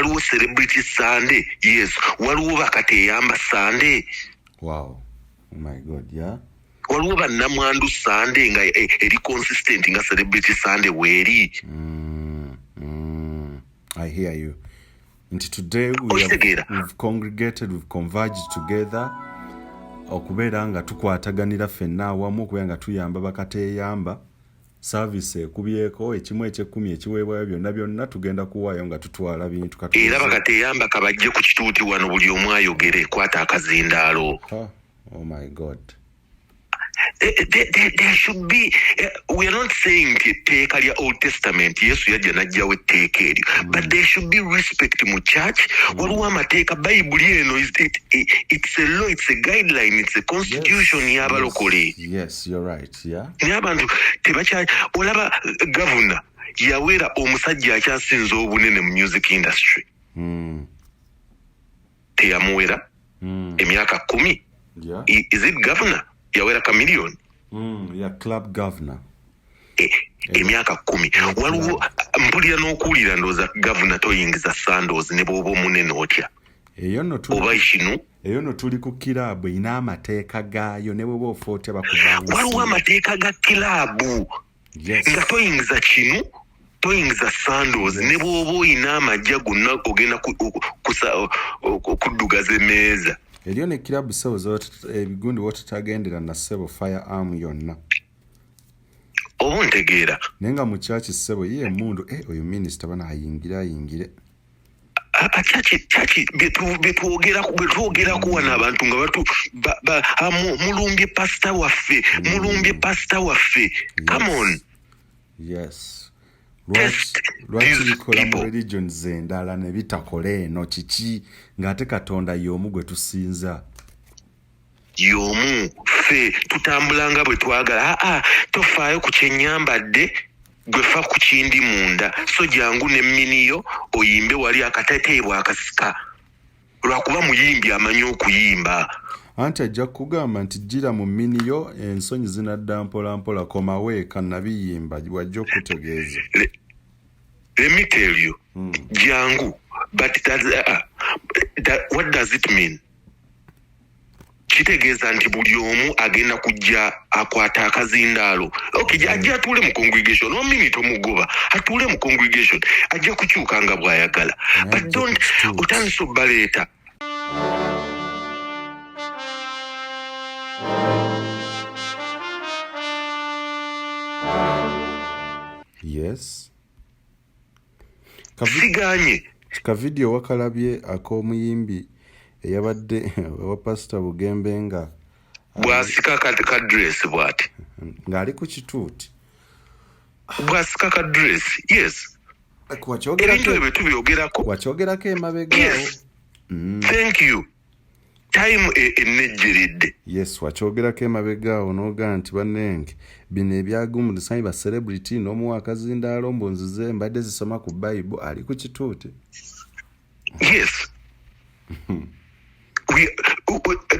waliwo celebrity Sunday, yes, waliwo bakateyamba Sunday. Wow. Oh my God, yeah. Waliwo bannamwandu Sunday nga eri consistent nga celebrity Sunday weri. I hear you. And today we've congregated, we've converged together. Okubeera nga tukwataganira ffenna awamu okubeera nga tuyamba bakateyamba service ekubyeko ekimu ekyekumi ekiweebwayo byonna tugenda kuwaayo nga tutwala bintu era bakateyamba kabajje ku kituuti wano buli omu ayogere kwata akazindaalo. Oh my God. There should be, we are not saying teeka lya Old Testament Yesu yajja najjawo etteeka eryo, but there should be respect mu church. Waliwo amateeka Bayibuli eno it's a law, it's a guideline, it's a constitution y'abalokole. Yes, you're right, yeah. N'abantu tebakya olaba governor yawera omusajja akyasinza obunene mu music industry. Teyamuwera emyaka 10. Yeah. Is it governor? Yawera chameleon. Yeah, club governor. Emyaka 10. Waliwo mpulira n'okuwulira ndowooza governor toyingiza Sandoz ne bw'oba omunene otya. Oba ekinu. Eyo no tuli ku kiraabu ina amateeka gaayo ne bw'oba ofa otya bakubanga. Waliwo amateeka ga kiraabu. Nga toyingiza kinu, toyingiza Sandoz ne bw'oba oyina amajja gonna ogenda kuddugaza emeeza. Eriyo ne kirabu sebo ebigundi wotutagendera na sebo firearm yonna. Obuntegeera. Nenga mu church sebo ye mundu oyo minister bana ayingire. Chachi betwogera kuwana abantu nga batu mulumbye pastor waffe. Come on. Yes. Lwaki likola mu religion zendala ne bitakole eno kiki ng'ate Katonda y'omu gwe tusinza. Y'omu ffe tutambulanga bwe twagala. Tofaayo ku kyenyambadde gwe fa ku kindi munda. So jangu ne miniyo oyimbe wali akateteebwa akasika. Lwakuba muyimbi amanyi okuyimba. Anti ajja kugamba nti jjira mu miniyo ensonyi zinadda mpola komawe kannabiyimba wajja okutegeeza. Let me tell you, jangu, but what does it mean? Kitegeeza nti buli omu agenda kujja akwata akazindaalo. Okay, ajja atuule mu congregation. 1 minute omugoba atuule mu congregation. Ajja kukyuka nga bw'ayagala. But don't otandise obbaleeta. Yes. Siganye. Ka video wakalabye ak'omuyimbi eyabadde wa Pastor Bugembenga. Bwasika ka dress bwati. Ng'ali ku kituuti. Bwasika ka dress. Yes. Wacyogerako emabegaawo. Yes. Thank you. Time enejjeredde. Yes, wacyogerako emabegaawo n'ogaa nti bannenge bino ebyagumu lisanyi ba celebrity n'omuwa akazindaalo mbonzize mbadde zisoma ku Bible ali ku kituuti. Yes.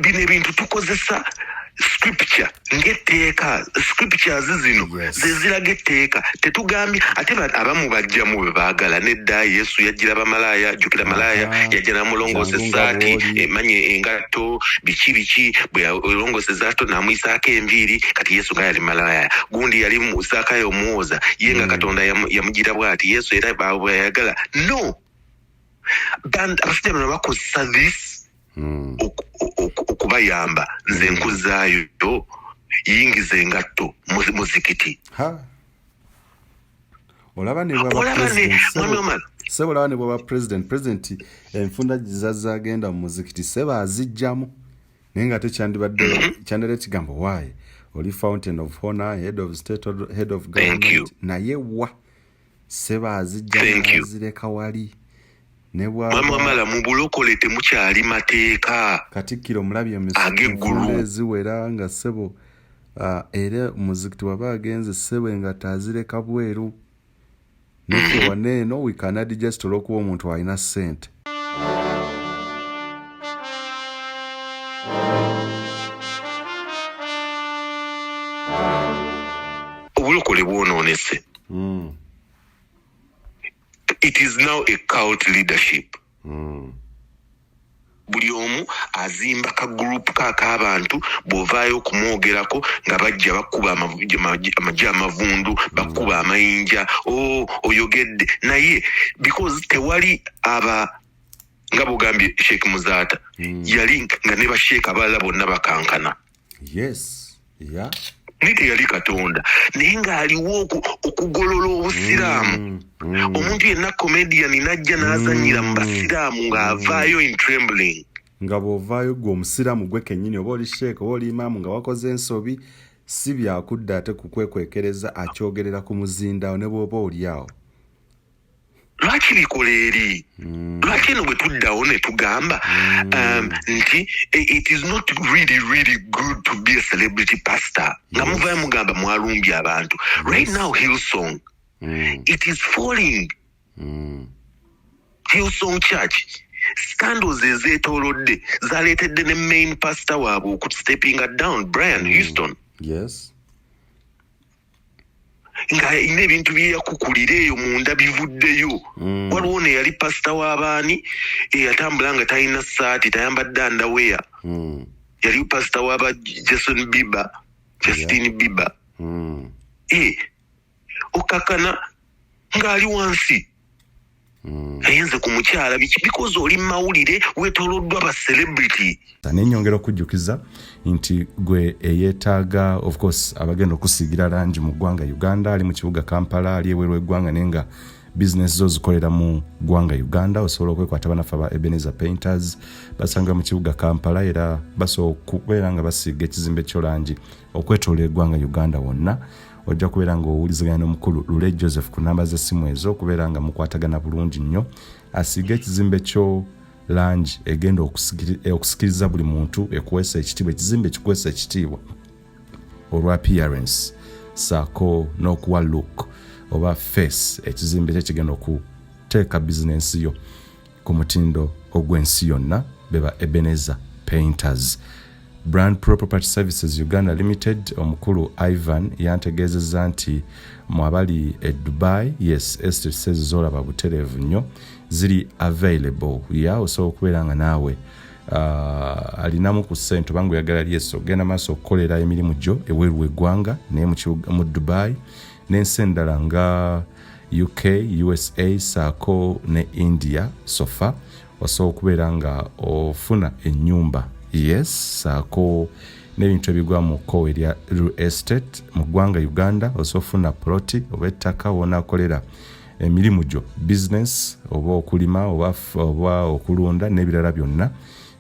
Bino ebintu tukozesa scripture ng'etteeka. Scriptures zino zeziraga etteeka. Tetugambye ate abamu bajjamu bwe baagala nedda Yesu yajjira bamalaaya jjukira malaaya yajja n'amulongoosa essaati emanye engatto biki bwe olongoosa essaati n'amuyisaako enviiri kati Yesu nga yali malaaya. Gundi yali Zaakayo omuwoza ye nga Katonda yamugira bw'ati Yesu era bwe yayagala. No. Abasajja bano bakozesa this okubayamba. Nze nkuzaayo yingiza engatto muzikiti. Olaba ne bwaba president enfunda zazagenda mu muzikiti seba azijjamu naye nga tekyandibadde kyandere kigambo waaye oli fountain of honor, head of state, head of government, naye wa seba azijjamu azireka wali. Mwamala mu bulokole temukyali mateeka. Katikkiro mulabye enfunda eziwera nga ssebo era muzikiti waba agenze ssebo nga tazireka bweru. Neffe waneeno we cannot digest olw'okuba omuntu alina ssente. Obulokole bwonoonese. it is now a cult leadership. Buli omu azimba ka group k'abantu bw'ovaayo okumwogerako nga bajja bakuba amagye amavundu bakuba amayinja oyogedde naye because tewali nga bugambye Sheikh Muzaata yali nga ne basheeka abalala bonna bakankana. Yes, yeah. Nite yali Katonda naye ng'aliwo okugolola obusiraamu. Omuntu yenna comedian najja n'azanyira mu basiraamu ng'avaayo in trembling. Nga bw'ovaayo gwe omusiraamu gwe kennyini oba oli sheeka oba oli imaamu nga wakoze ensobi si byakudda ate kukwekwekereza akyogerera ku muzindawo ne bw'oba oli awo. Lwaki bikola eri? Lwaki eno bwe tuddawo ne tugamba nti it is not really good to be a celebrity pastor. Nga muvaayo mugamba mwalumbye abantu. Right now Hillsong, it is falling. Hillsong Church, scandals ezeetoolodde zaleetedde ne main pastor waabwe stepping down, Brian Houston. Yes. Nga ine ebintu bye yakukulira eyo munda bivuddeyo. Waliwo ne yali pastor w'abaani eyatambula nga talina ssaati tayambadde underwear. Yali pastor w'aba Justin Bieber. Okakana ng'ali wansi. Ayenze ku mukyala because oli mawulire weetooloddwa ba celebrity. Nenyongera okujjukiza nti gwe eyeetaaga of course abagenda okusiigira langi mu ggwanga Uganda ali mu kibuga Kampala ali eweerwe eggwanga nenga business zo zikolera mu ggwanga Uganda osobola okwekwata banafa ba Ebenezer Painters basanga mu kibuga Kampala era basobola okubeera nga basiiga ekizimbe ky'olangi okwetoolera eggwanga Uganda wonna. Ojja kubeera ng'owuliziganya n'omukulu Lule Joseph ku namba z'essimu ezo okubeera nga mukwatagana bulungi nnyo asiiga ekizimbe kyo langi egenda okusikiriza buli muntu ekuweesa ekitiibwa ekizimbe kikuweesa ekitiibwa olwa appearance saako n'okuwa look oba face ekizimbe ekigenda okuteeka bizinensi yo ku mutindo ogw'ensi yonna beba Ebenezer Painters. Brand Pro Property Services Uganda Limited omukulu Ivan yantegeezezza nti mwabali Dubai yes estate says zolaba buterevu nnyo ziri available osobola okubeera nga naawe alinamu ku ssente bangu yagala yeso genda maaso okukolera emirimu gyo eweeru eggwanga naye mu Dubai n'ensi endala nga UK, USA, saako ne India sofa osobola okubeera nga ofuna ennyumba yes saako n'ebintu ebigwa mu kkowe erya real estate mu ggwanga Uganda osobola ofuna ploti oba ettaka wonaakolera emirimu gyo business oba okulima oba okulunda n'ebirala byonna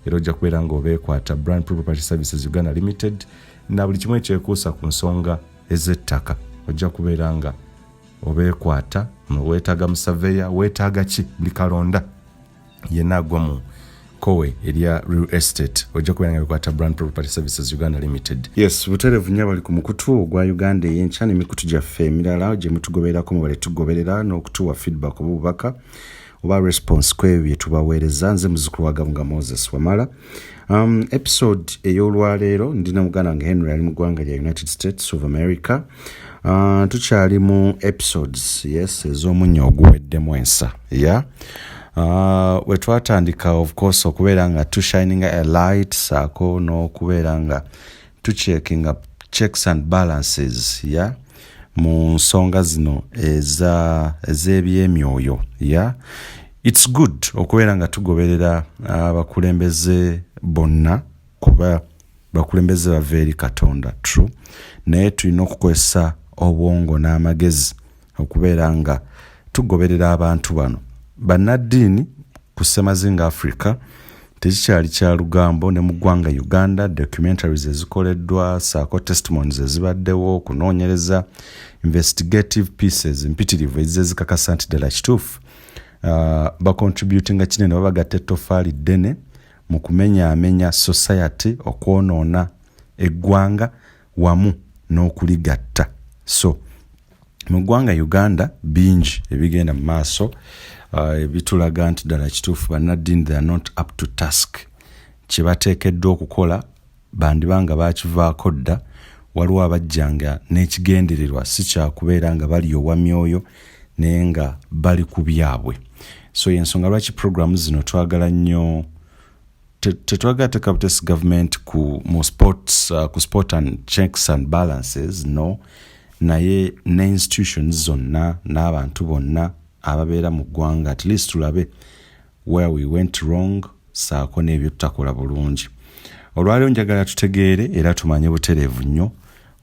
era ojja kubeera nga obeekwata Brand Property Services Uganda Limited na buli kimu ekyekuusa ku nsonga ez'ettaka ojja kubeera nga obeekwata weetaaga musaveya weetaaga ki buli kalonda yenna agwa mu kowe erya real estate ojja kubeera nga bekwata Brand Property Services Uganda Limited. Yes, buterevu nnyo bali ku mukutu ogwa Uganda ey'enkya n'emikutu gyaffe emirala gye mutugobererako mubale tugoberera n'okutuwa feedback oba obubaka oba response kwebyo bye tubaweereza. Nze muzzukulu wa Gabunga Moses Wamala. Episode ey'olwaleero ndina muganda wange Henry ali mu ggwanga lya United States of America. Tukyali mu episodes yes ez'omunnyo oguweddemu ensa we twatandika of course okubeera nga shining a light saako n'okubeera nga checking checks and balances mu nsonga zino ez'ebyemyoyo it's good okubeera nga tugoberera abakulembeze bonna kuba bakulembeze bava eri Katonda true naye tulina okukozesa obwongo n'amagezi okubeera nga tugoberera abantu bano bannaddiini ku ssemazinga Africa tekikyali kya lugambo ne mu ggwanga Uganda documentaries ezikoleddwa saako testimonies ezibaddewo kunoonyereza investigative pieces mpitirivu ezizikakasa nti ddala kituufu bacontributinga kinene babagatta ettofaali ddene mu kumenyaamenya society okwonoona eggwanga wamu n'okuligatta. So mu ggwanga Uganda bingi ebigenda mu maaso bitulaga nti ddala kituufu bannaddiini they are not up to task. Kye bateekeddwa okukola bandibanga bakivaako dda waliwo abajjanga n'ekigendererwa si kya kubeera nga balyowa myoyo naye nga bali ku byabwe. So yensonga lwaki program zino twagala nnyo tetwagala teka butesi government ku sport and checks and balances, no, naye ne institutions zonna n'abantu bonna ababeera mu ggwanga at least tulabe where we went wrong saako n'ebyo tutakola bulungi. Olwaleero njagala tutegeere era tumanye butereevu nnyo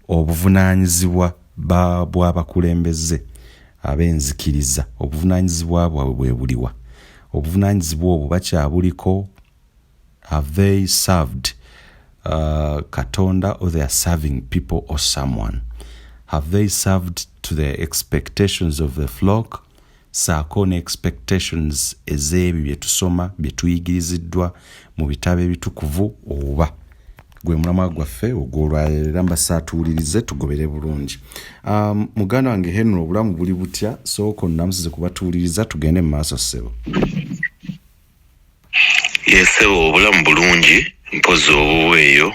obuvunaanyizibwa bw'abakulembeze ab'enzikiriza. Obuvunaanyizibwa bwabwe bwe buliwa? Obuvunaanyizibwa obwo bakyabuliko? Have they served Katonda, or they are serving people or someone? Have they served to the expectations of the flock? Saako ne expectations ez'ebyo bye tusoma bye tuyigiriziddwa mu bitabo ebitukuvu, oba gwe mulamwa gwaffe ogw'olwaleero mbasaatuulirize tugobere bulungi. Muganda wange Henry, obulamu buli butya? Sooka onnamusize kubatuuliriza tugende mu maaso ssebo. Yesebo obulamu bulungi, mpozi obuweeyo,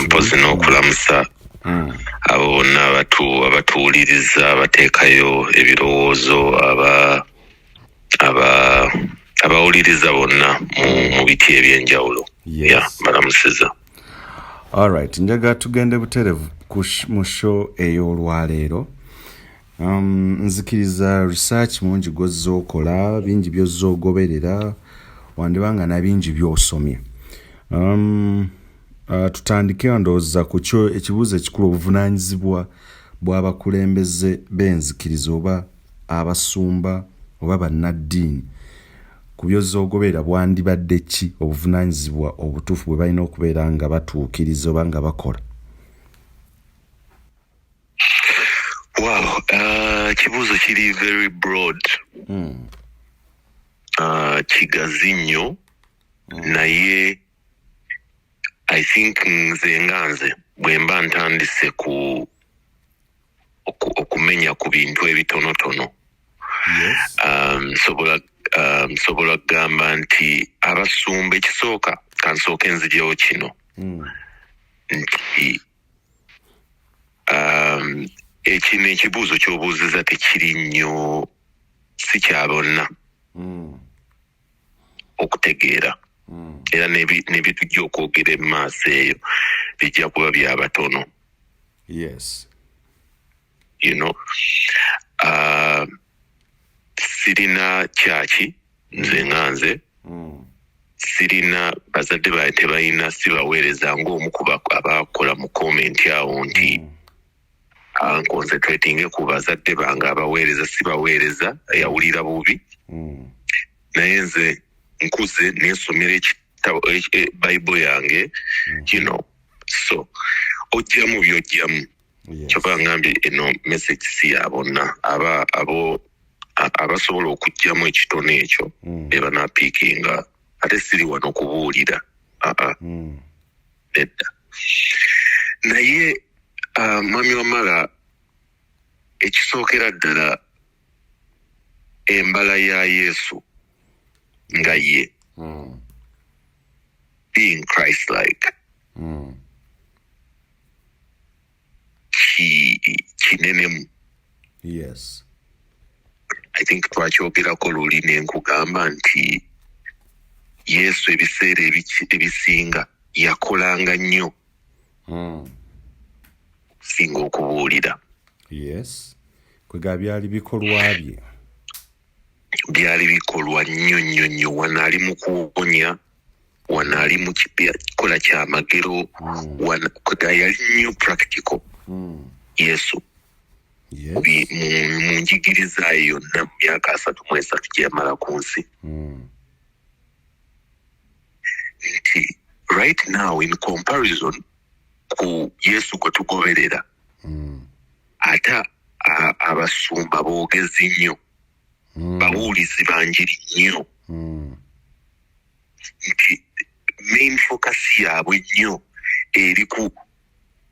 mpozi n'okulamusa abo bonna abatuwuliriza abateekayo ebirowoozo abawuliriza bonna mu biti ebyenjawulo. Balamusiza. Alright, njagala tugende buterevu mu show ey'olwaleero. Nzikiriza research mungi gw'ozza okola, bingi by'ozza ogoberera, wandibanga na bingi by'osomye. Tutandike ndowooza ku kyo ekibuuzo ekikulu, obuvunaanyizibwa bw'abakulembeze b'enzikiriza oba abasumba oba bannaddiini ku by'ozza ogoberera bwandibadde ki obuvunaanyizibwa obutuufu bwe balina okubeera nga batuukiriza oba nga bakola? Wow, kibuuzo kiri very broad. Kigazi nnyo, naye I think nze bwe mba ntandise okumenya ku bintu ebitonotono. Nsobola kugamba nti abasumba, ekisooka kansooke nzijewo kino nti ekino ekibuuzo ky'obuuziza tekiri nnyo, si kya bonna okutegeera, era nebitujja okwogera mu maaso eyo bijja kuba byabatono. Sirina kyaki nze sirina bazadde baye tebalina, sibaweereza ng'omu ku abakola mu komenti awo nti concentrating ku bazadde bange abaweereza, sibaweereza, yawulira bubi. Naye nze nkuze neesomera ekitabo Bible yange, so ojjamu byojjamu. Kyova ngambye eno message si ya bonna, abasobola okujjamu ekitono ekyo be banaapiikinga. Ate siri wano kubuulira, nedda. Naye mwami wamala, ekisookera ddala embala ya Yesu nga ye, being Christ-like, kinenemu. I think twakyogerako luli ne nkugamba nti Yesu ebiseera ebisinga yakolanga nnyo singa okubuulira. Kwega byali bikolwa bye, byali bikolwa nnyo. Wano ali mu kuwonya, wano ali mu kikola kyamagero, kwega yali nnyo practical. Yesu mu njigiriza yonna mu myaka 33 gye yamala ku nsi. Nti right now in comparison ku Yesu gwe tugoberera, ate abasumba boogezi nnyo, bawulizi banjiri nnyo, nti main focus yaabwe nnyo eri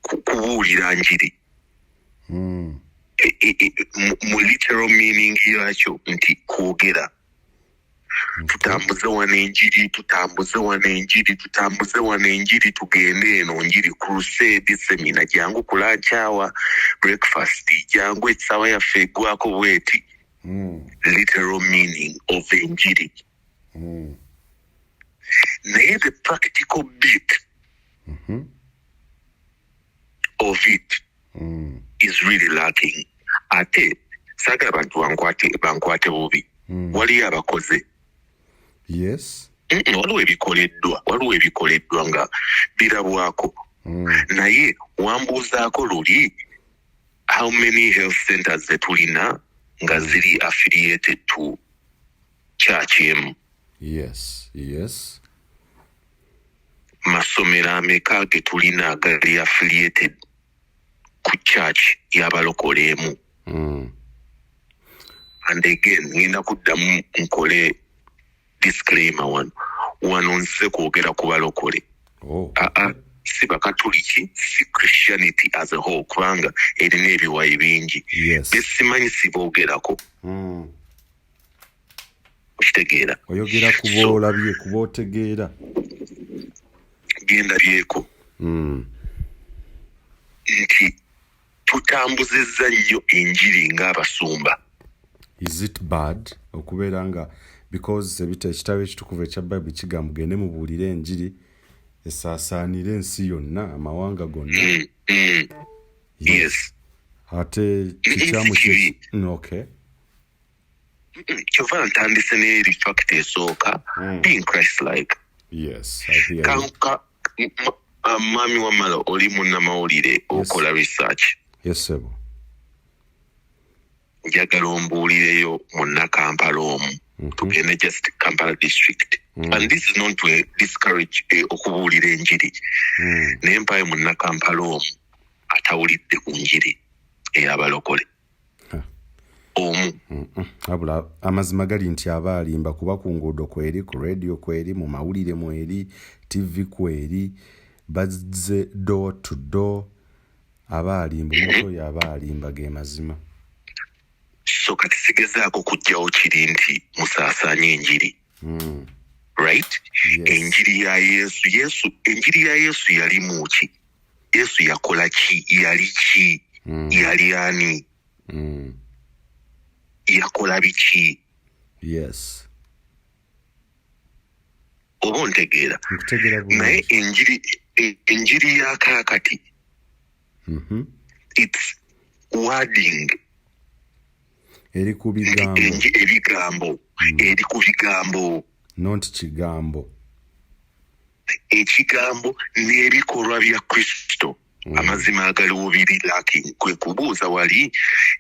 kubuulira njiri. Mu literal meaning yakyo nti kwogera. Tutambuze wano enjiri, tugende eno njiri, crusade, semina, jangu kulanchawa, breakfast, jangu ekisaawa yaffe eggwako bweti, literal meaning of enjiri. Naye the practical bit of it is really lacking. Ate sagala bantu bankwate bubi. Waliyo abakoze. Yes. Waliwo ebikoleddwa nga birabwako. Naye wambuuzaako luli how many health centers zetulina nga ziri affiliated to church emu. Yes. Masomero ameka ge tulina gali affiliated ku church y'abalokole emu. And again, ngenda kuddamu nkole disclaimer wano nze kwogera ku balokole. Si bakatoliki, si Christianity as a whole, kubanga erina ebiwayi bingi. Besimanyi siboogerako. Okitegeera. Oyogera kuba olabye, kuba otegeera. Gendabyeko. Nti tutambuzizza nnyo enjiri ng'abasumba. Is it bad okubeera nga because ekitabo ekitukuvu ekya Bible kigamba mugende mubuulire enjiri esaasaanira ensi yonna amawanga gonna. Yes. Ate kikyamu okay. Kyova ntandise n'eri fact esooka being Christ-like. Yes, I hear you. Mami wamala oli munnamawulire okola research. Yes, sebo. Njagala ombuulireyo munna Kampala omu. Tugende just Kampala district. And this is not to discourage okubuulira enjiri. Naye mpaye munna Kampala omu atawulidde ku njiri ey'abalokole. Omu. Abula amazima gali nti aba alimba kuba ku nguudo kweri, ku radio kweri, mu mawulire mweri, TV kweri, bazze door to door. Aba alimba omuntu oyo aba alimba ge mazima. So kati sigezaako kujjawo kiri nti musaasaanye enjiri. Right? Yes. Enjiri ya Yesu yali muki? Yesu yakola ki? Yali ki? Yali ani? Yakola biki? Yes. Oba ontegeera. Naye enjiri ya kaakati. It's wording. Eri ku bigambo. Ebigambo. Eri ku bigambo. Not kigambo. Ekigambo n'ebikolwa bya Kristo. Amazima agaliwo biri lacking. Kwe kubuuza wali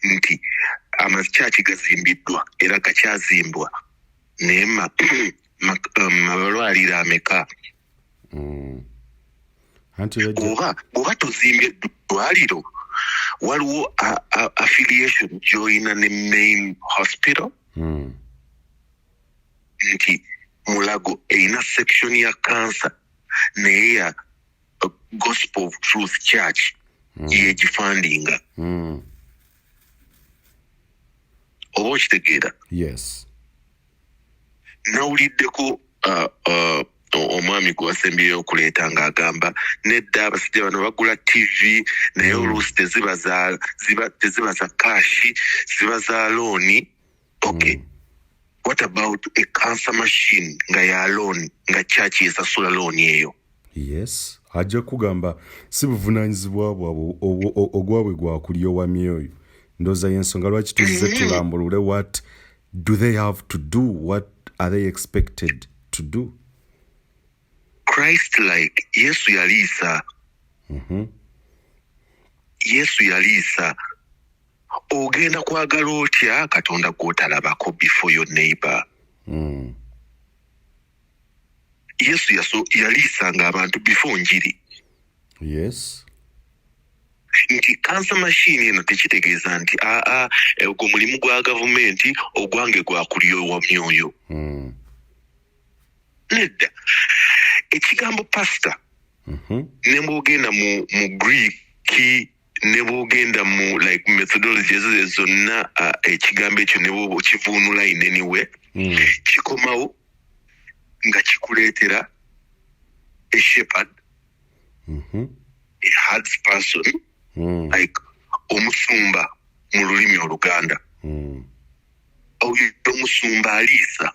nti amakyaki gazimbiddwa era gakyazimbwa. Naye amalwaliro ameka. Oba tozimbye ddwaliro waliwo affiliation joina ne main hospital. Nti Mulago erina section ya cancer naye ya Gospel of Truth Church yegifundinga. Oba okitegeera? Yes. Nawuliddeko omwami gwe wasembyeyo okuleeta ng'agamba nedda abasajja bano bagula TV naye oluusi teziba za kashi, ziba za looni. Okay. What about a cancer machine nga ya loan nga church esasula loan eyo? Yes. Ajja kugamba si buvunaanyizibwa bwabwe ogwabwe gwa kulyowa myoyo. Ndooza y'ensonga lwaki tuzze tulambulule what do they have to do? What are they expected to do? Christ-like. Yesu yaliisa. Yesu yaliisa. Ogenda kwagala otya Katonda gw'otalabako before your neighbor. Yesu yaliisanga abantu before njiri. Yes. Nti cancer machine eno tekitegeeza nti ogwo mulimu gwa gavumenti ogwange gwa kulyowa myoyo. Nedda. Ekigambo pastor. Ne bw'ogenda mu Greek ne bw'ogenda mu like methodology ezo zonna ekigambo ekyo ne bw'oba okivuunula ineniwe kikomawo nga kikuleetera a shepherd, a herdsperson, like omusumba mu lulimi Oluganda. oyo omusumba aliisa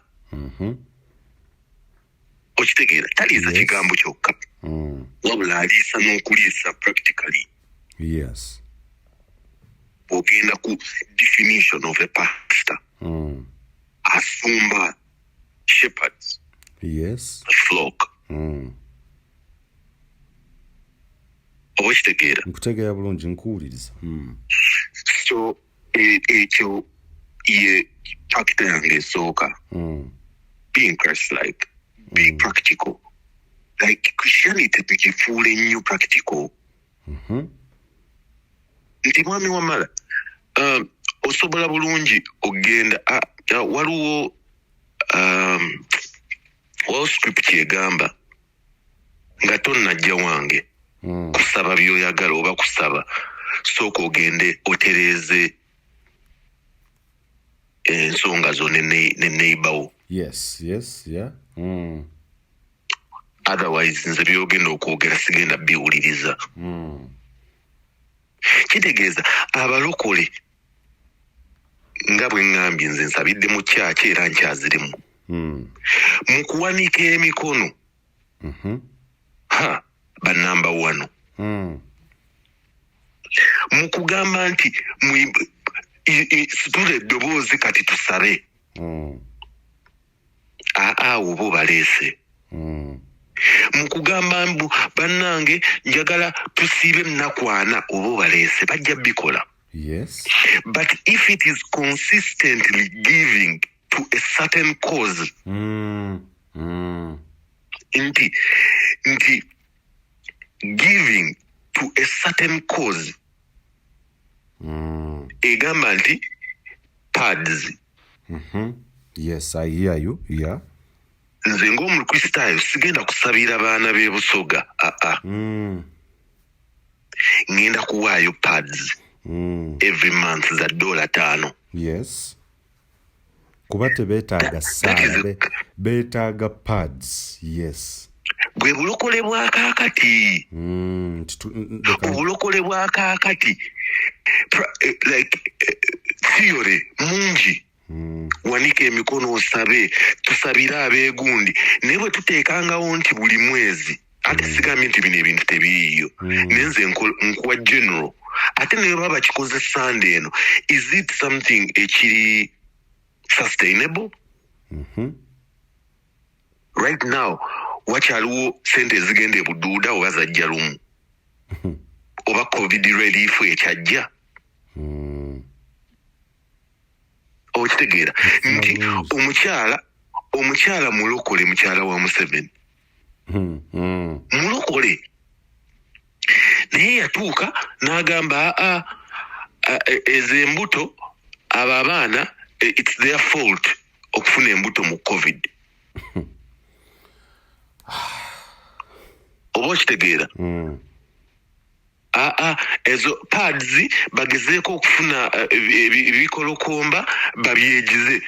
okitegeera taliisa kigambo kyokka wabula aliisa n'okuliisa practically. Yes. Ogenda ku definition of a pastor. Asumba shepherds. Yes. Flock. Okitegeera. Nkutegeera bulungi nkuwuliriza. So ekyo ye factor yange esooka. Being Christ-like. Be practical. Like Christianity tukifuula ennyo practical. Nti mwami wamala osobola bulungi ogenda waliwo script egamba nga tonnajja wange kusaba byoyagala oba kusaba sooka ogende otereeze ensonga zo ne neighbor. Yes, yeah. Otherwise nze byogenda okwogera sigenda biwuliriza. Kitegeeza abalokole nga bwe ngambye nze nsabidde mu kyaki era nkyazirimu mu kuwanika emikono banamba wano mu kugamba nti situla eddoboozi kati tusabe oba baleese mu kugamba mbu bannange njagala tusiibe nakwana oba baleese bajja bikola. Yes. But if it is consistently giving to a certain cause nti giving to a certain cause egamba nti pads. Yes, I hear you. Yeah. Nze ng'omukristaayo sigenda kusabira baana b'ebusoga ngenda kuwaayo pads every month za $5. Yes. Kuba tebeetaaga saala beetaaga pads. Yes. Bwe bulokole bwa kaakati obulokole bwa kaakati like theory mungi. Wanika emikono osabe tusabire abeegundi naye bwe tuteekangawo nti buli mwezi ate sigambye nti bino ebintu tebiriiyo nenze nkuwa general ate naye baba bakikoze Sunday eno is it something ekiri sustainable? Right now wakyaliwo sente ezigenda ebuduuda oba zajja lumu oba covid relief ekyajja okitegeera nti omukyala mulokole mukyala wa Museveni mulokole naye yatuuka n'agamba ezo embuto abo abaana it's their fault okufuna embuto mu covid. Oba okitegeera ezo pads bagezeeko okufuna ebikolokomba babyegize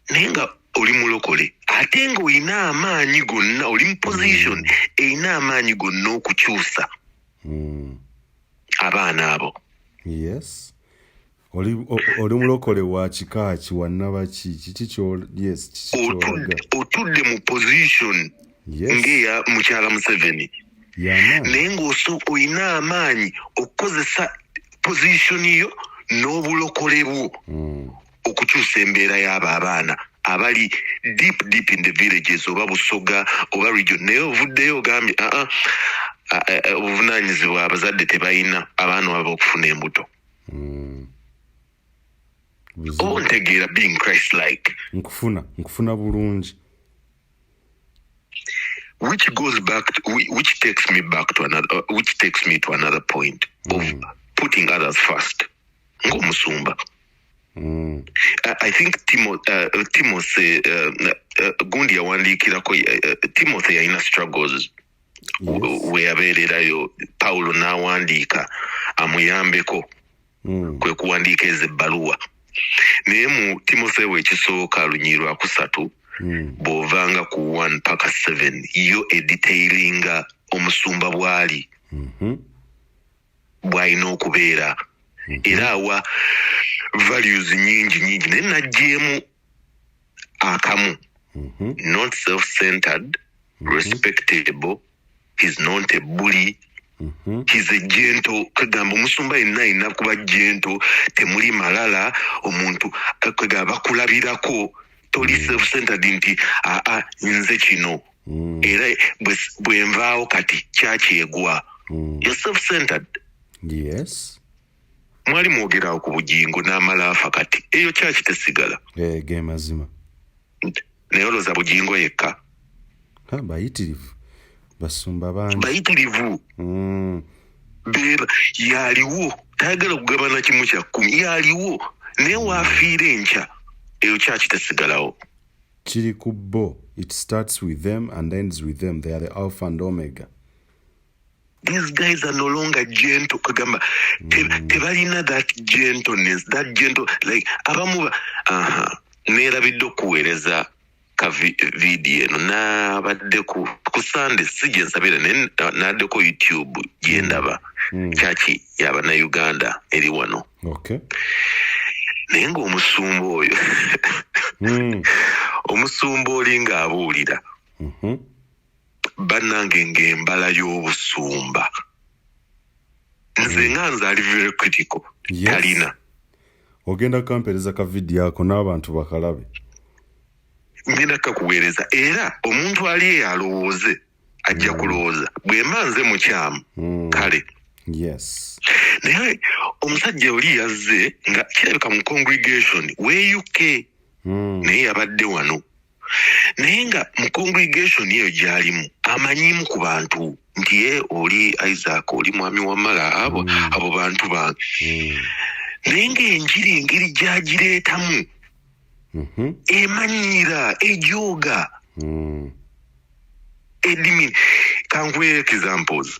naye nga oli mulokole ate nga olina amaanyi gonna oli mu position erina amaanyi gonna okukyusa abaana abo. Yes. Oli mulokole wa kika ki wannabaki kiki otudde mu position ng'eya mukyala Museveni naye ng'olina amaanyi okukozesa position yo n'obulokole bwo okukyusa embeera y'abo abaana abali deep in the villages oba Busoga oba region naye ovuddeyo ogambye obuvunaanyizibwa abazadde tebalina abaana abo okufuna embuto. Ontegeera being Christ-like. Nkufuna bulungi. Which takes me to another point of putting others first. Ng'omusumba. I think Timothy gundi yawandiikirako Timothy yalina struggles we yabeererayo Pawulo n'awandiika amuyambeko kwe kuwandiika ezo ebbaluwa naye mu Timoseewo ekisooka lunyirwa 3 bw'ovanga ku 1 paka 7 yo edetailinga omusumba bw'ali bw'alina okubeera era awa values nyingi naye najjeemu akamu. Not self-centered, respectable. He's not a bully. He's a gentle. Kagamba omusumba yenna kuba gentle. Temuli malala omuntu kagamba bakulabirako. Toli self-centered nti nze kino. Era bwenvaawo kati kyakyegwa. You're self-centered. Yes. Mwali mwogerawo ku Bujjingo n'amala afa kati. Eyo kyaki tesigala. Ge mazima. Naye olowooza Bujjingo yekka. Bayitirivu. Basumba bangi. Bayitirivu. Beba yaliwo. Tayagala kugabana kimu kya 10. Yaliwo. Naye waafiira enkya. Eyo kyaki tesigalawo. Kiri ku bo. It starts with them and ends with them. They are the Alpha and Omega. These guys are no longer gentle. Kagamba, tebalina that gentleness, that gentle, like abamu nerabidde okuweereza ka video eno n'abadde ku Sunday sije nsabira n'addeko YouTube gyendaba kyaki y'abana Uganda eri wano. Okay. Naye ng'omusumba oyo omusumba oli ng'abuulira bannange ng'embala y'obusumba nze nga nze ali very critical. Talina ogenda kampereza ka video ako n'abantu bakalabe. Ngenda kakuweereza era omuntu ali alowooze ajja kulowooza bwemba nze mukyamu kale. Yes. Naye omusajja oli yazze nga kirabika mu congregation UK naye yabadde wano. Naye nga mu congregation eyo gy'alimu amanyimu ku bantu nti oli Isaac oli mwami wamala abo bantu bange. Naye ng'enjiri engeri gy'agireetamu emanyiira ejooga edimi. Kankuwe examples.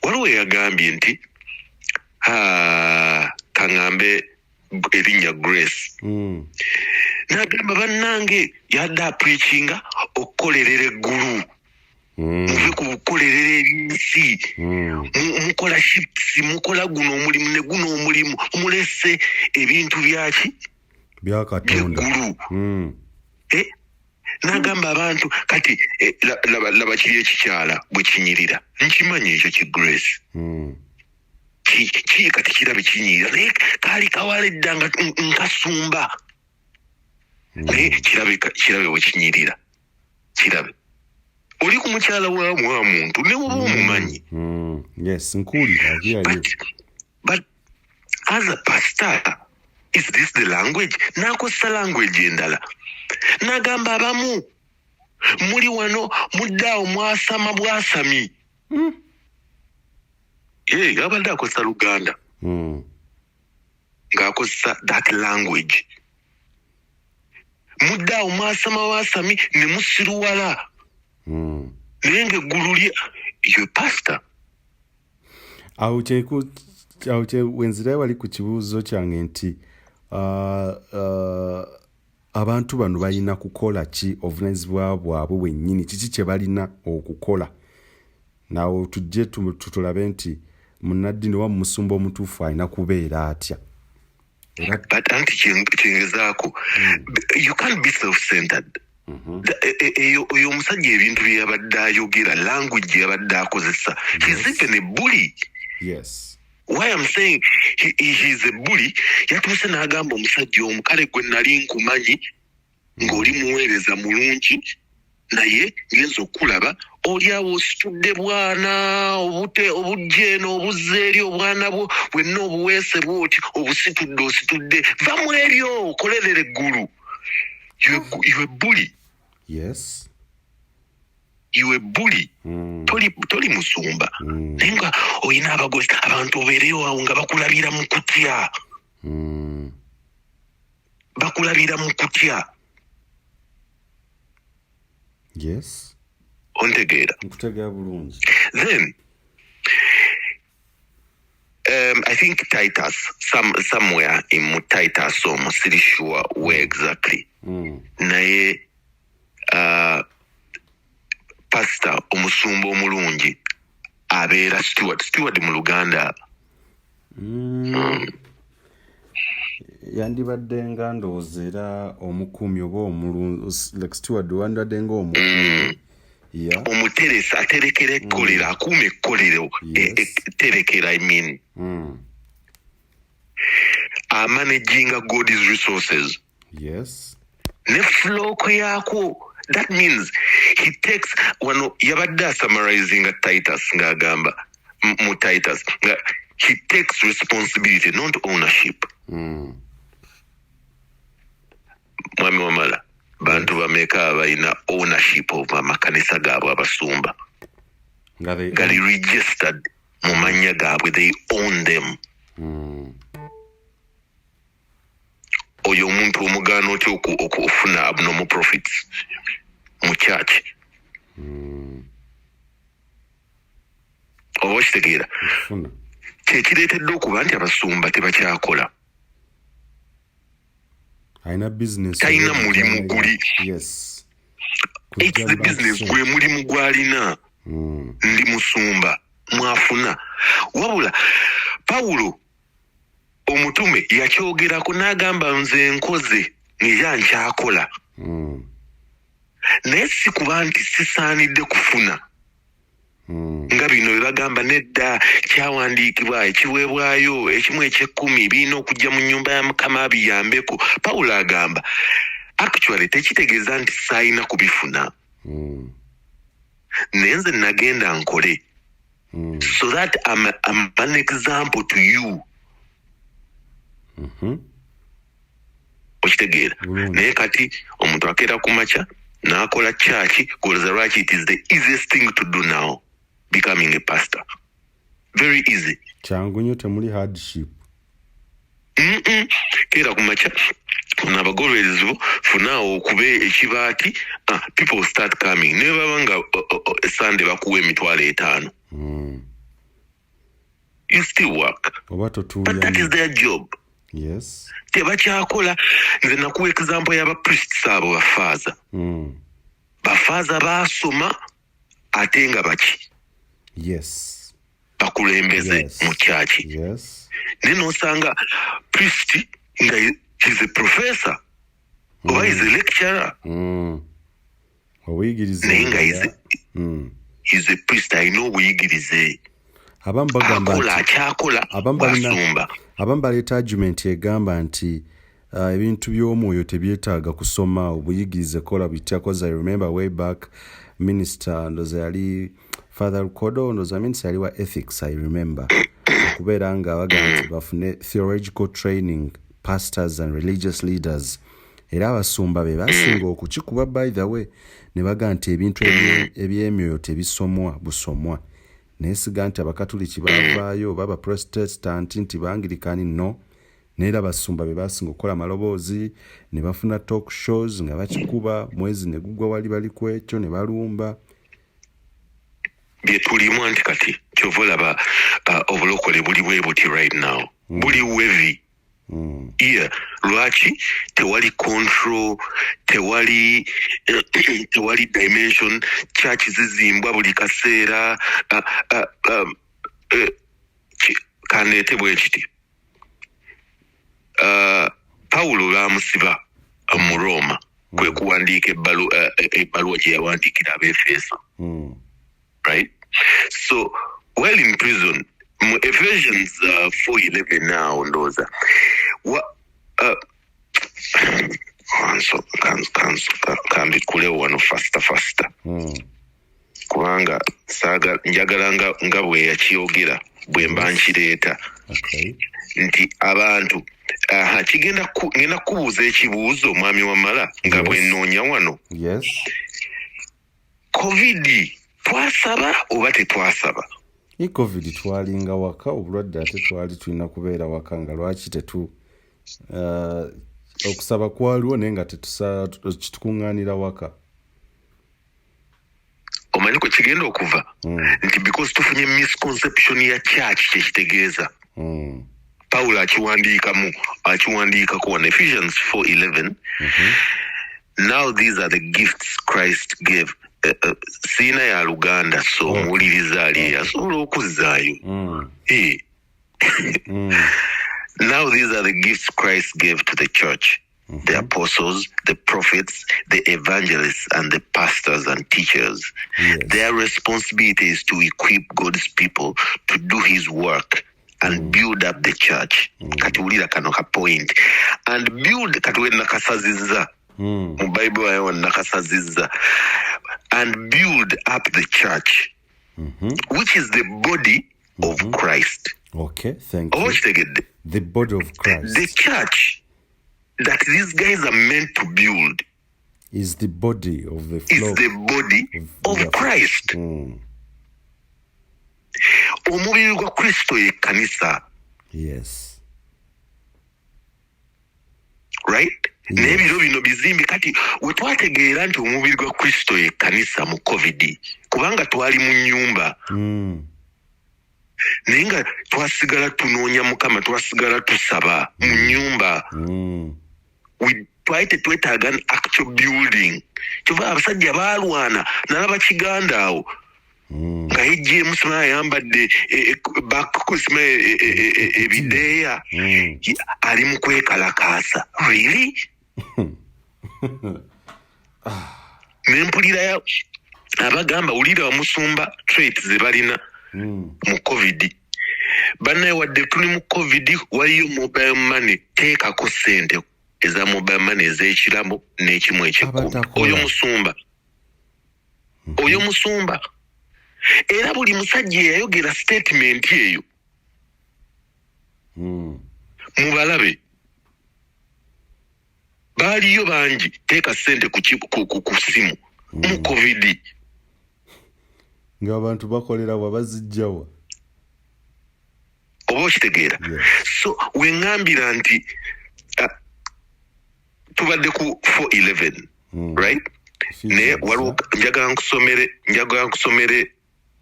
Waliwo yagambye nti kaŋŋambe erinnya Grace. N'agamba bannange yadde apreachinga okukolerera eggulu. Muve ku kukolerera ebinsi. Mukola shifts, mukola guno omulimu ne guno omulimu. Mulese ebintu byaki? Bya Katonda. Eggulu. N'agamba abantu kati laba kiri ekikyala bwe kinyirira. Nkimanyi ekyo ki Grace. Ki kati kirabe kinyirira. Naye kaali kawala edda nga nkasumba. Naye kirabe we kinyirira. Kirabe. Oli ku mukyala wa muntu ne woba omumanyi. Yes, nkuulira. But as a pastor, is this the language? N'akozesa language endala. N'agamba abamu muli wano muddaawo mwasama bwasami. Abadde akozesa Luganda. Ng'akozesa that language. Muddaawo mwasama wasami ne musiruwala. Naye ng'eggulu lye yo pastor. Awo wenzira wali ku kibuuzo kyange nti abantu bano balina kukola ki obuvunaanyizibwa bwabwe bwennyini kiki kye balina okukola. Nawo tujje tutulabe nti munnaddiini wa musumba omutuufu alina kubeera atya. But anti kyengezaako you can't be self-centered. Oyo omusajja ebintu bye yabadde ayogera language yabadde akozesa. He's even a bully. Yes. Why I'm saying he's a bully, yatuuse n'agamba omusajja omu kale gwe nali nkumanyi ng'oli muweereza mulungi naye ngenza okulaba oli awo ositudde bwana obujjeeno obuzze eri obwana bwo bwenna obuweese bwoti ositudde va mu eryo okolerera eggulu. You a bully. Yes. You a bully. Toli musumba. Naye nga oyina abagozi abantu obeereyo awo nga bakulabira mu kutya. Bakulabira mu kutya. Yes. Ontegeera. Nkutegeera bulungi. Then I think Titus, somewhere in Titus, I'm not really sure where exactly. Naye pastor omusumba omulungi abeera steward mu Luganda. yandibadde nga ndowooza era omukuumi oba like steward wandibadde nga omukuumi omuteresa aterekera ekkolero akuuma ekkolero terekera amanaginga God's resources. Yes. Ne flow yako. That means he takes wano yabadde summarizing Titus ngagamba mu Titus he takes responsibility, not ownership. Mwami wamala bantu bameka abalina ownership of amakanisa gaabwe abasumba gali registered mu mannya gaabwe, they own them. Oyo omuntu omugaana otya okufuna abnormal profits mu church. Oba okitegeera kyekireetedde okuba nti abasumba tebakyakola, alina business talina mulimu guli. It's the business gwe mulimu gwalina. Ndi musumba mwafuna. Wabula Pawulo omutume yakyogerako n'agamba nze nkoze era nkyakola, naye si kuba nti sisaanidde kufuna nga bino bye bagamba nedda kyawandiikibwa ekiweebwayo ekimu eky'ekkumi birina okujja mu nnyumba ya Mukama biyambeko. Pawulo agamba actually tekitegeeza nti saayina kubifuna, naye nze nagenda nkole so that I'm an example to you. Okitegeera. Naye kati omuntu akeera ku makya n'akola church kuloza lwaki it is the easiest thing to do now, becoming a pastor. Very easy. Kyangu nnyo, temuli hardship. Keera ku makya n'abagoberezi bo funawo okube ekibaati, people start coming. Ne baba nga Sunday bakuwa $5,000. You still work. But that is their job. Yes. Tebakyakola. Nze nakuwa example y'abapriests abo bafaaza. Bafaaza baasoma ate nga baki. Yes. Bakulembeze mu church. Yes. Neno osanga priest nga he's a professor or he's a lecturer. Obuyigirize. He's a priest. I know obuyigirize. Abamu baleeta argument egamba nti ebintu by'omwoyo tebyetaaga kusoma, obuyigirize kola bitya. Cause I remember way back minister ndoza yali Father Kodo ndoza minister yali wa ethics, I remember okubeera nga baga nti bafune theological training pastors and religious leaders, era abasumba be basinga okukikuba by the way, ne baga nti ebintu eby'emyoyo tebisomwa busomwa. Nesiga nti abakatuliki bavaayo baba protestant nti bangirikani no, neera abasumba be basinga okukola amaloboozi ne bafuna talk shows nga bakikuba mwezi ne gugwa wali bali ku ekyo ne balumba. Bye tulimu anti kati kyova olaba obulokole buli bwe buti right now. Buli wevi. Lwaki tewali control, tewali dimension, church zizimbwa buli kaseera. Kanete bwe kiti Paulo bamusiba mu Roma kwe kuwandiika ebbaluwa gye yawandiikira Abefeso. Right? So while in prison, Ephesians 4:11 now ndoza kambi kule wano faster kubanga saga njagala nga bwe yakiyogera bwe mba nkireeta nti abantu ngenda kubuuza ekibuuzo mwami wamala nga bwe nnoonya wano. COVID twasaba oba tetwasaba? I COVID twalinga waka, obulwadde ate twali tulina kubeera waka nga lwaki okusaba kwaliwo naye nga kitukuŋŋaanira waka. Omanyi kwe kigenda okuva nti because tufunye misconception ya church kyekitegeeza. Paulo akiwandiikako wano Ephesians 4:11. Now these are the gifts Christ gave. Siina ya Luganda so muwuliriza ali asobola okuzzaayo. Now these are the gifts Christ gave to the church. The apostles, the prophets, the evangelists, and the pastors and teachers. Yes. Their responsibility is to equip God's people to do his work and build up the church. Katuulira kano ka point. And build, katuwe nakasazizza. Mu Bible ayo nakasazizza. And build up the church, which is the body of Christ. Okay, thank you. Okitegedde? The body of Christ. The church that these guys are meant to build is the body of the flow. Is the body of Christ. Omubiri gwa Kristo ye kanisa. Yes. Right? N'ebiro bino bizimbi kati we twategeera nti omubiri gwa Kristo ye kanisa mu COVID kubanga twali mu nyumba. Naye nga twasigala tunoonya Mukama, twasigala tusaba mu nyumba. Twali twetaaga actual building. Kyova abasajja baalwana nalaba kiganda awo nga yejjeemu sima ayambadde bakusima ebideeya ali mu kwekalakaasa. Really? Nempulira abagamba wulira Wamusumba traits ze balina mu COVID. Bannaye wadde tuli mu COVID waliyo mobile money, teekako ssente eza mobile money ez'ekirabo n'ekimu eky'ekkumi. Oyo musumba. Era buli musajja eyayogera statement eyo mubalabe baaliyo bangi, teeka ssente ku simu mu COVID. Ng'abantu bakolera wa bazijjawa. Oba okitegeera? So we ngambira nti tubadde ku 411, right? Ne waliwo njagala nkusomere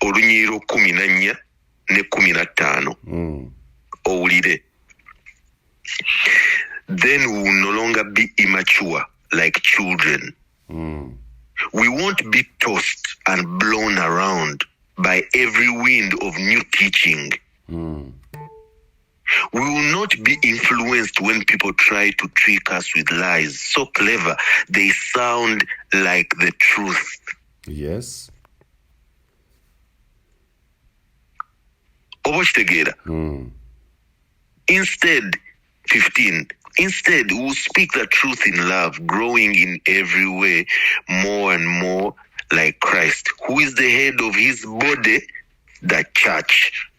Olunyiriro 14 ne 15. Owulire. Then we will no longer be immature like children. We won't be tossed and blown around by every wind of new teaching. We will not be influenced when people try to trick us with lies. So clever, they sound like the truth. Yes. Obostegera. Instead, 15. Instead, we will speak the truth in love, growing in every way more and more like Christ, who is the head of his body, the church.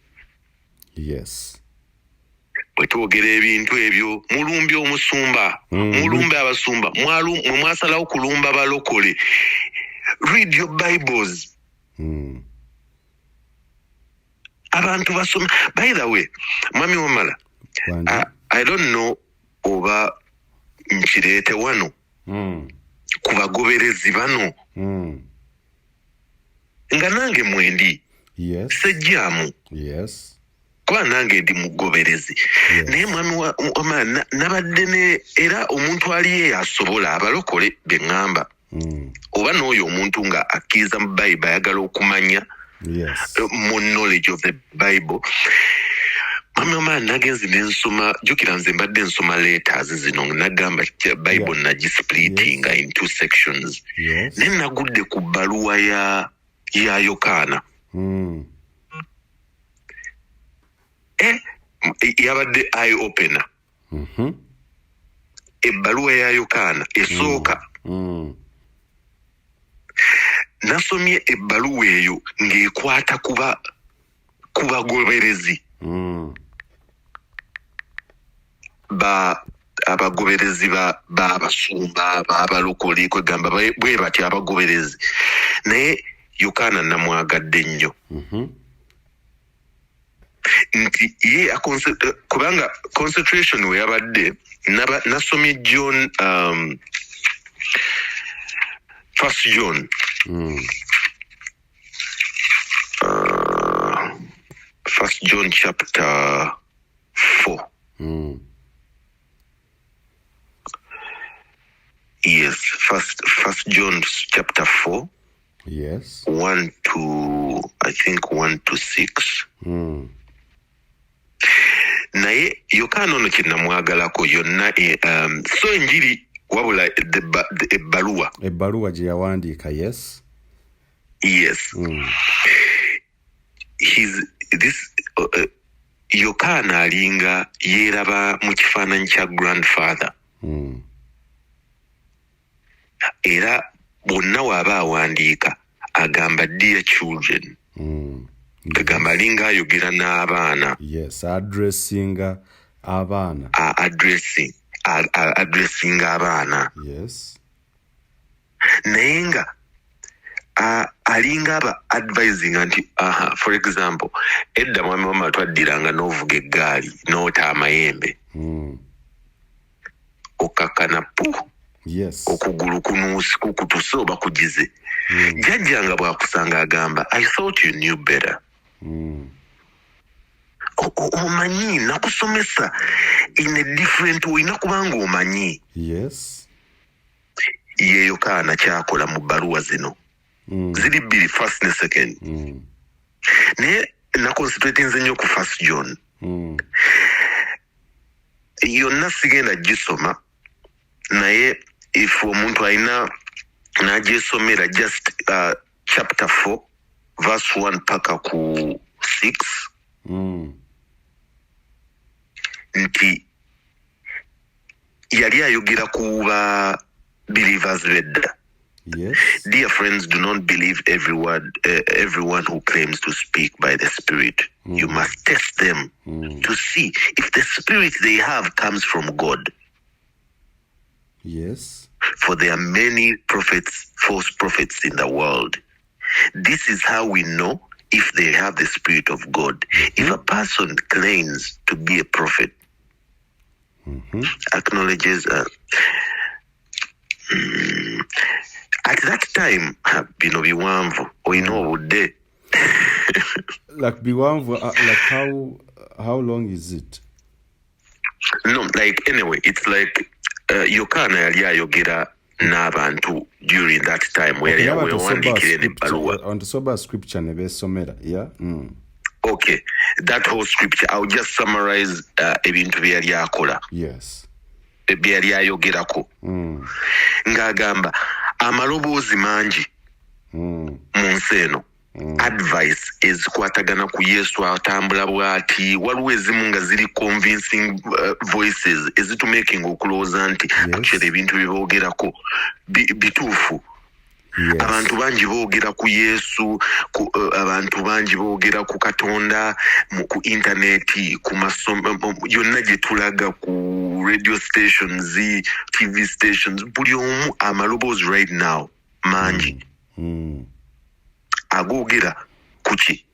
Yes. Bwe twogera ebintu ebyo mulumbi omusumba, mulumbe abasumba, mwasalawo kulumba balokole. Read your Bibles. Abantu basoma. By the way, Mami Wamala, I don't know oba nkireete wano ku bagoberezi bano nga nange mwendi. Sejjaamu. Kuba nange ndi mugoberezi. Naye Mwami Wamala nabadde era omuntu aliye asobola abalokole be ŋŋamba oba n'oyo omuntu nga akkiriza mu Bible ayagala okumanya more knowledge of the Bible. Mama nagenzi nensoma, jukira nze mbadde nsoma letters zino nagamba Bible nagisplitting in 2 sections. Ne nagudde ku bbaluwa ya Yokaana. Yabadde eye opener. Ebbaluwa ya Yokaana esooka. Nasomye ebbaluwa eyo ng'ekwata ku bagoberezi. Abagoberezi b'abasumba b'abalokole kwegamba bwe bati abagoberezi. Naye Yokaana namwagadde nnyo. Nti ye kubanga concentration we yabadde nasomye John 1 John 1 John chapter 4. Yes, first John chapter 4. Yes. 1 to 6. naye Yokaana ono kye namwagalako yonna so enjiri wabula ebbaluwa gye yawandiika. Yes. Yokaana alinga yeeraba mu kifaananyi kya grandfather. Era bonna waaba awandiika agamba dear children. Agamba alinga ayogera n'abaana. Yes, addressinga abaana. Addressinga abaana. Yes. Naye nga alinga aba advising nti for example edda mwami wama twaddiranga n'ovuga eggaali n'ota amayembe. Okakkana pu. Yes. Okugulu kunuusi kukutuse oba kugize. Jjajjanga bw'akusanga agamba I thought you knew better. Omanyi nakusomesa in a different way nakubanga omanyi. Yes. Ye Yokaana kyakola mu bbaluwa zino. Ziri bbiri, first ne second. Naye naconcentratinze nnyo ku first John. Yonna sigenda gisoma naye if omuntu alina n'agyesomera just chapter 4 verse 1 paka ku 6 nti yali ayogera ku ba believers bedda. Yes. Dear friends, do not believe everyone who claims to speak by the Spirit. You must test them to see if the Spirit they have comes from God. Yes. For there are many false prophets in the world. This is how we know if they have the Spirit of God. If a person claims to be a prophet, acknowledges at that time bino biwanvu oyina obudde. Like biwanvu, like how long is it? No, like anyway, it's like Yokaana yali ayogera n'abantu during that time where wewandikire n'ebbaluwa. Ontusoba scripture ne beesomera. Yeah. Okay, that whole scripture I'll just summarize ebintu bye yali akola. Yes. Bye yali ayogerako. Ng'agamba amaloboozi mangi mu nsi eno. Advice ezikwatagana ku Yesu atambula bw'ati, waliwo ezimu nga ziri convincing voices ezitumaking okulowooza nti actually ebintu bye boogerako bituufu. Abantu bangi boogera ku Yesu, abantu bangi boogera ku Katonda ku intaneti, ku masomo yonna gye tulaga ku radio stations, TV stations, buli omu amaloboozi right now mangi. Agoogera kuki?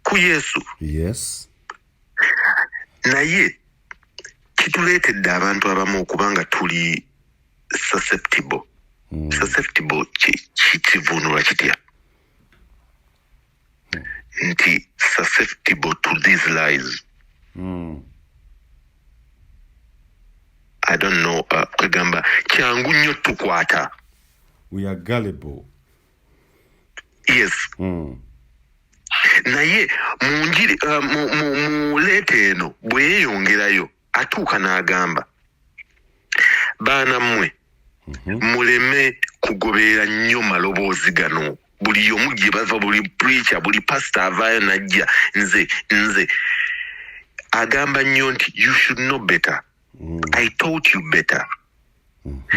Ku Yesu. Yes. Naye kituleetedde abantu abamu okubanga tuli susceptible. Susceptible kivunulwa kitya? Nti susceptible to these lies. I don't know. Kagamba kyangu nnyo tukwata. We are gullible. Yes. Naye munjiri mu leeta eno bwe yeeyongerayo atuuka n'agamba baana mmwe muleme kugoberera nnyo maloboozi gano. Buli omu gye bava, buli preacher, buli pastor avaayo najja nze agamba nnyo nti you should know better. I taught you better.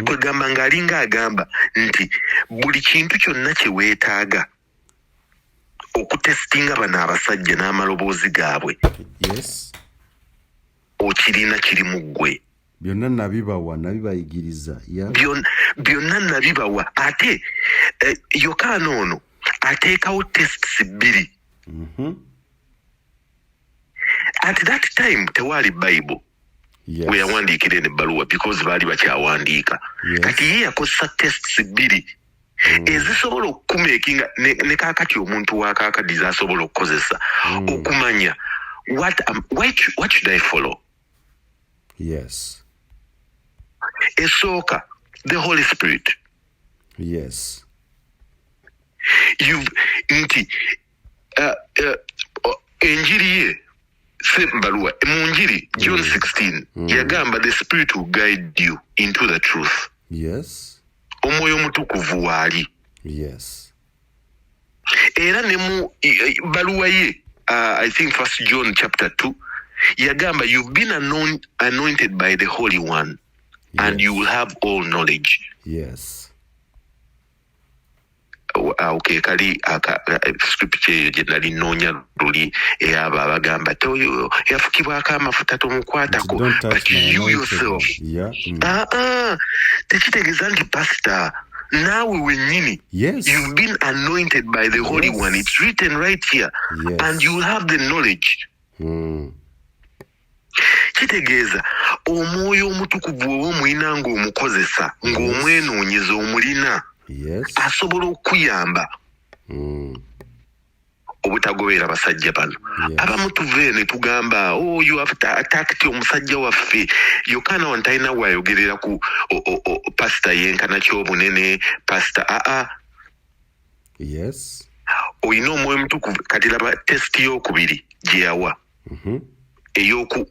Kwegamba ng'alinga agamba nti buli kintu kyonna kye weetaaga okutestinga bano abasajja n'amaloboozi gaabwe. Yes. Okirina kiri mu ggwe. Byonna nabibawa, nabibayigiriza. Byonna nabibawa. Ate Yokaana ono ateekawo tests bbiri. At that time tewaali Bible. Yes. We yawandiikira n'ebbaluwa because baali bakyawandiika. Kati ye yakozesa tests bbiri ezisobola okukumeekinga ne kaakati omuntu wa kaakadi z'asobola okukozesa okumanya what should I follow. Yes. Esooka, the Holy Spirit. Yes. Nti enjiri ye Baluwa munjiri John 16 yagamba the spirit will guide you into the truth. Yes. Omwoyo mutukuvu wali. Yes. Era ne mu baluwa ye I think 1 John chapter 2 yagamba you've been anointed by the Holy One. Yes. And you will have all knowledge. Yes. Okay, kali scripture generally nonya luli eyaba abagamba toyo yafukibwako amafuta tomukwatako but you yourself tekitegeeza nti pastor naawe wennyini you've been anointed by the Holy One. It's written right here. And you will have the knowledge. Kitegeeza omwoyo omutukuvu ow'omulina ng'omukozesa ng'omwenoonyeza omulina asobola okuyamba obutagoberera basajja bano. Abamu tuve ne tugamba you have attacked omusajja waffe Yokaana wantalina waayogerera ku pastor yenkana ky'obunene pastor oyina omwoyo mutukuvu. Kati laba test y'okubiri gye yawa ey'oku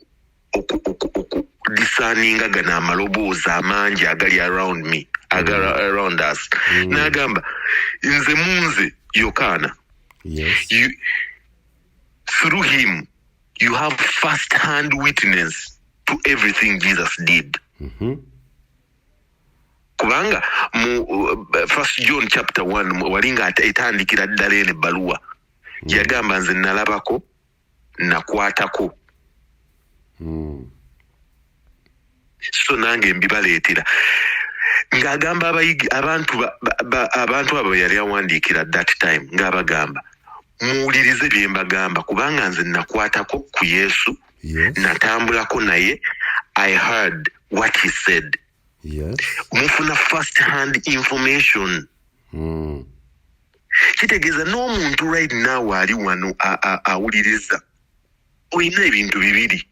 discerninga gana amaloboozi amangi agali around me around us. N'agamba nze munze Yokaana. Through him you have first-hand witness to everything Jesus did. Kubanga mu 1 John chapter 1 walinga etandikira ddala ene baluwa yagamba nze nalabako nakwatako. So nange mbibaleetera ng'agamba abantu abo yali awandiikira that time ng'abagamba muwulirize bye mbagamba kubanga nze nakwatako ku Yesu natambulako naye. I heard what he said. Mufuna first hand information. Kitegeeza n'omuntu right now ali wano awuliriza oyina ebintu bibiri.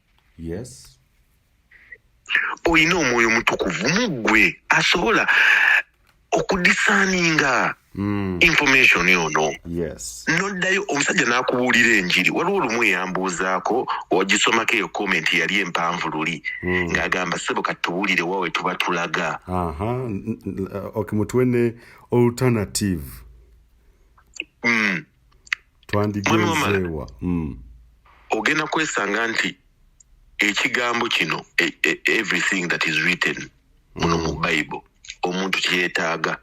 Oyina omwoyo mutukuvu mugwe asobola okudisaninga information yono. Noddayo omusajja n'akubuulira enjiri waliwo olumu eyambuuzaako ogisomako eyo comment yali empanvu luli ng'agamba ssebo kati tubuulire waawe tuba tulaga. Mutuwene alternative twandigezeewa ogenda kwesanga nti ekigambo kino everything that is written muno mu Bible omuntu kyetaaga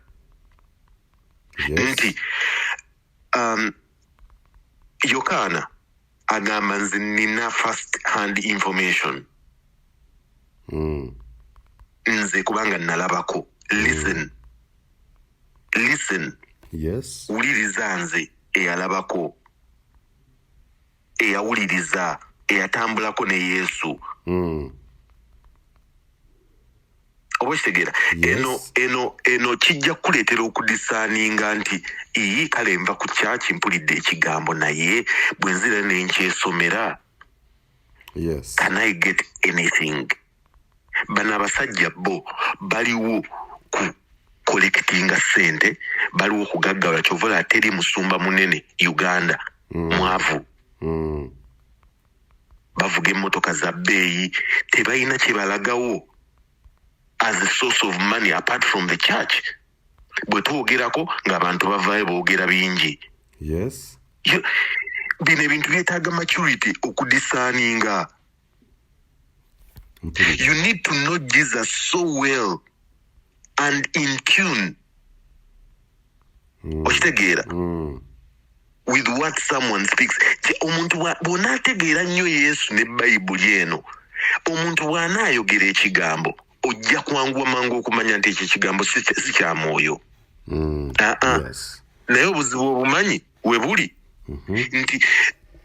nti Yokaana agamba nze nina first hand information nze kubanga nalabako. Listen wuliriza nze eyalabako eyawuliriza eyatambulako ne Yesu. Oba kitegeera eno kijja kuleetera okudisaninga nti iyi kale nva ku kyaki mpulidde ekigambo naye bwe nzira ne nkyesomera can I get anything? Bano abasajja bo baliwo ku collectinga ssente, baliwo okugaggawala kyovola teri musumba munene Uganda mwavu bavuga emmotoka za bbeeyi tebalina kye balagawo as a source of money apart from the church. Bwe twogerako ng'abantu bavaayo boogera bingi. Bino ebintu byetaaga maturity okudisaninga. You need to know Jesus so well and in tune. Okitegeera with what someone speaks. Omuntu bw'onaategeera nnyo Yesu ne Bayibuli eno, omuntu bw'anaayogera ekigambo ojja kwanguwa mangu okumanya nti ekyo ekigambo si kya mwoyo. Naye obuzibu obumanyi we buli nti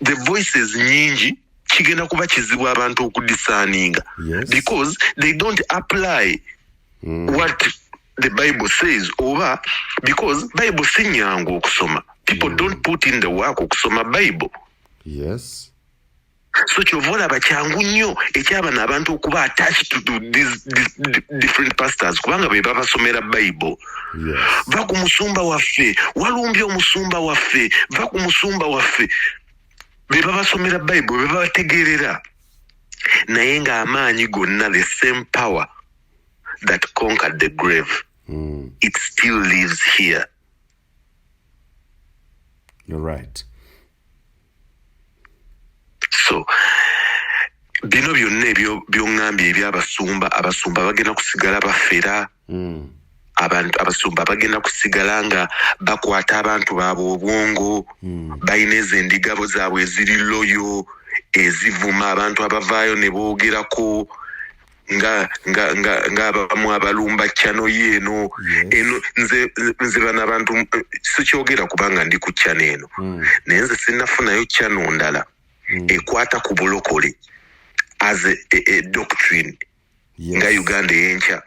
the voices nyingi kigenda kuba kizibu abantu okudisaninga because they don't apply what the Bible says, oba because Bible si nyangu okusoma. People don't put in the work okusoma Bible. So kyovola bakyangu nnyo ekyabana abantu okuba attached to these different pastors kubanga be babasomera Bible. Va ku musumba waffe walumbye omusumba waffe va ku musumba waffe. be babasomera Bible be babategeerera naye ng'amaanyi gonna the same power that conquered the grave it still lives here. You're right. So bino byonna ebyo byongambye ebyabasumba bagenda kusigala bafera abantu abasumba bagenda kusigala nga bakwata abantu baabwe obwongo balina ezo endigabo zaabwe eziri loyo ezivuma abantu abavaayo ne boogerako nga abamu abalumba chano yeeno eno nze bano abantu sikyogera kubanga ndi ku chano eno naye nze sinnafunayo chano ndala ekwata ku bulokole as a doctrine nga Uganda eyenkya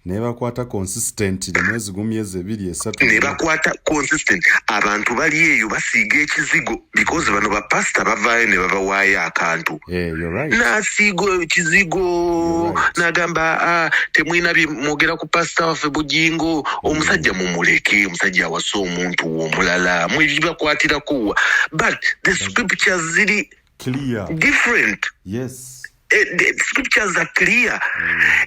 ne bakwata consistent mwezi gumyezi 2-3 ne bakwata consistent abantu bali eyo basiiga ekizigo because bano bapasita bavaayo ne babawaayo akantu nasiiga ekizigo n'agamba temwina mwogera ku pasita waffe Bujjingo omusajja mumuleke omusajja awasa omuntu omulala mwebibakwatirako but the scriptures ziri clear different. Yes. The scriptures are clear.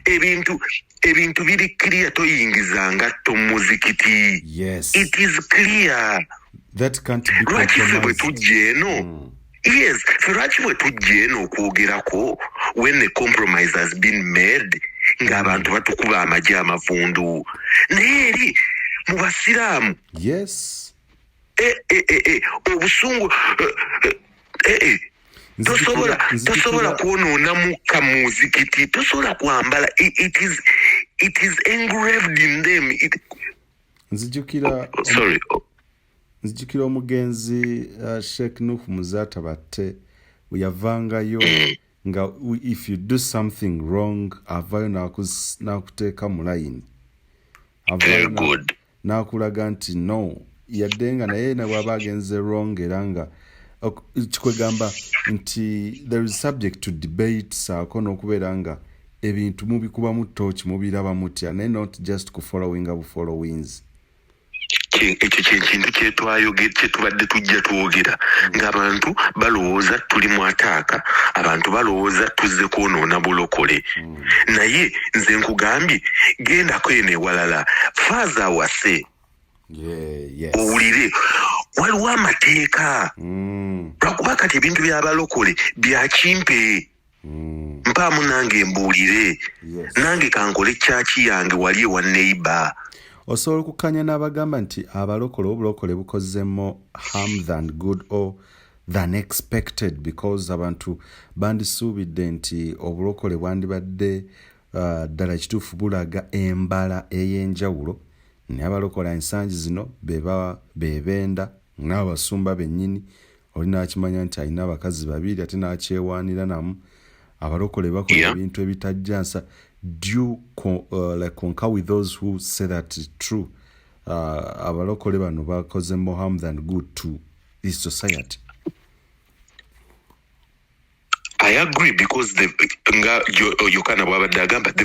Ebintu biri clear toyingizanga to muzikiti. Yes. It is clear. That can't be compromised. Yes, firachiwe tujeno kuogerako when the compromise has been made ng'abantu batukuba amagye amavundu. Neri mu basiramu. Yes. Obusungu tosobola kuonoona mukka mu muzikiti tosobola kwambala it is engraved in them. Nzijukira omugenzi Sheikh Nuh Muzata batte yavangayo nga if you do something wrong avayo nakuteeka mu line nakulaga nti no yaddenga naye nabwaba agenze wrong era nga kikwegamba nti there is subject to debate saako n'okubeera nga ebintu mubikubamu tooki mubiraba mutya naye not just kufollowinga bufollowings. Ekyo kyekintu kyetubadde tujja twogera ng'abantu balowooza tuli mu ataaka abantu balowooza tuzze kwonoona bulokole naye nze nkugambye gendako eno ewalala faaza awase owulire waliwo amateeka lwakuba kati ebintu by'abalokole byakimpe mpaamu nange mbuulire nange kankole kyaki yange wali ewa neighbor. Osobola okukanya n'abagamba nti abalokole obulokole bukozemo harm than good or than expected because abantu bandisuubidde nti obulokole bwandibadde ddala ekituufu bulaga embala ey'enjawulo naye abalokola ensangi zino bebenda n'abasumba bennyini oli n'akimanya nti alina abakazi babiri ate n'akyewaanira namu abalokole bakola ebintu ebitajja nsa. Do you concur with those who say that it's true? Abalokole bano bakoze more harm than good to this society. I agree because the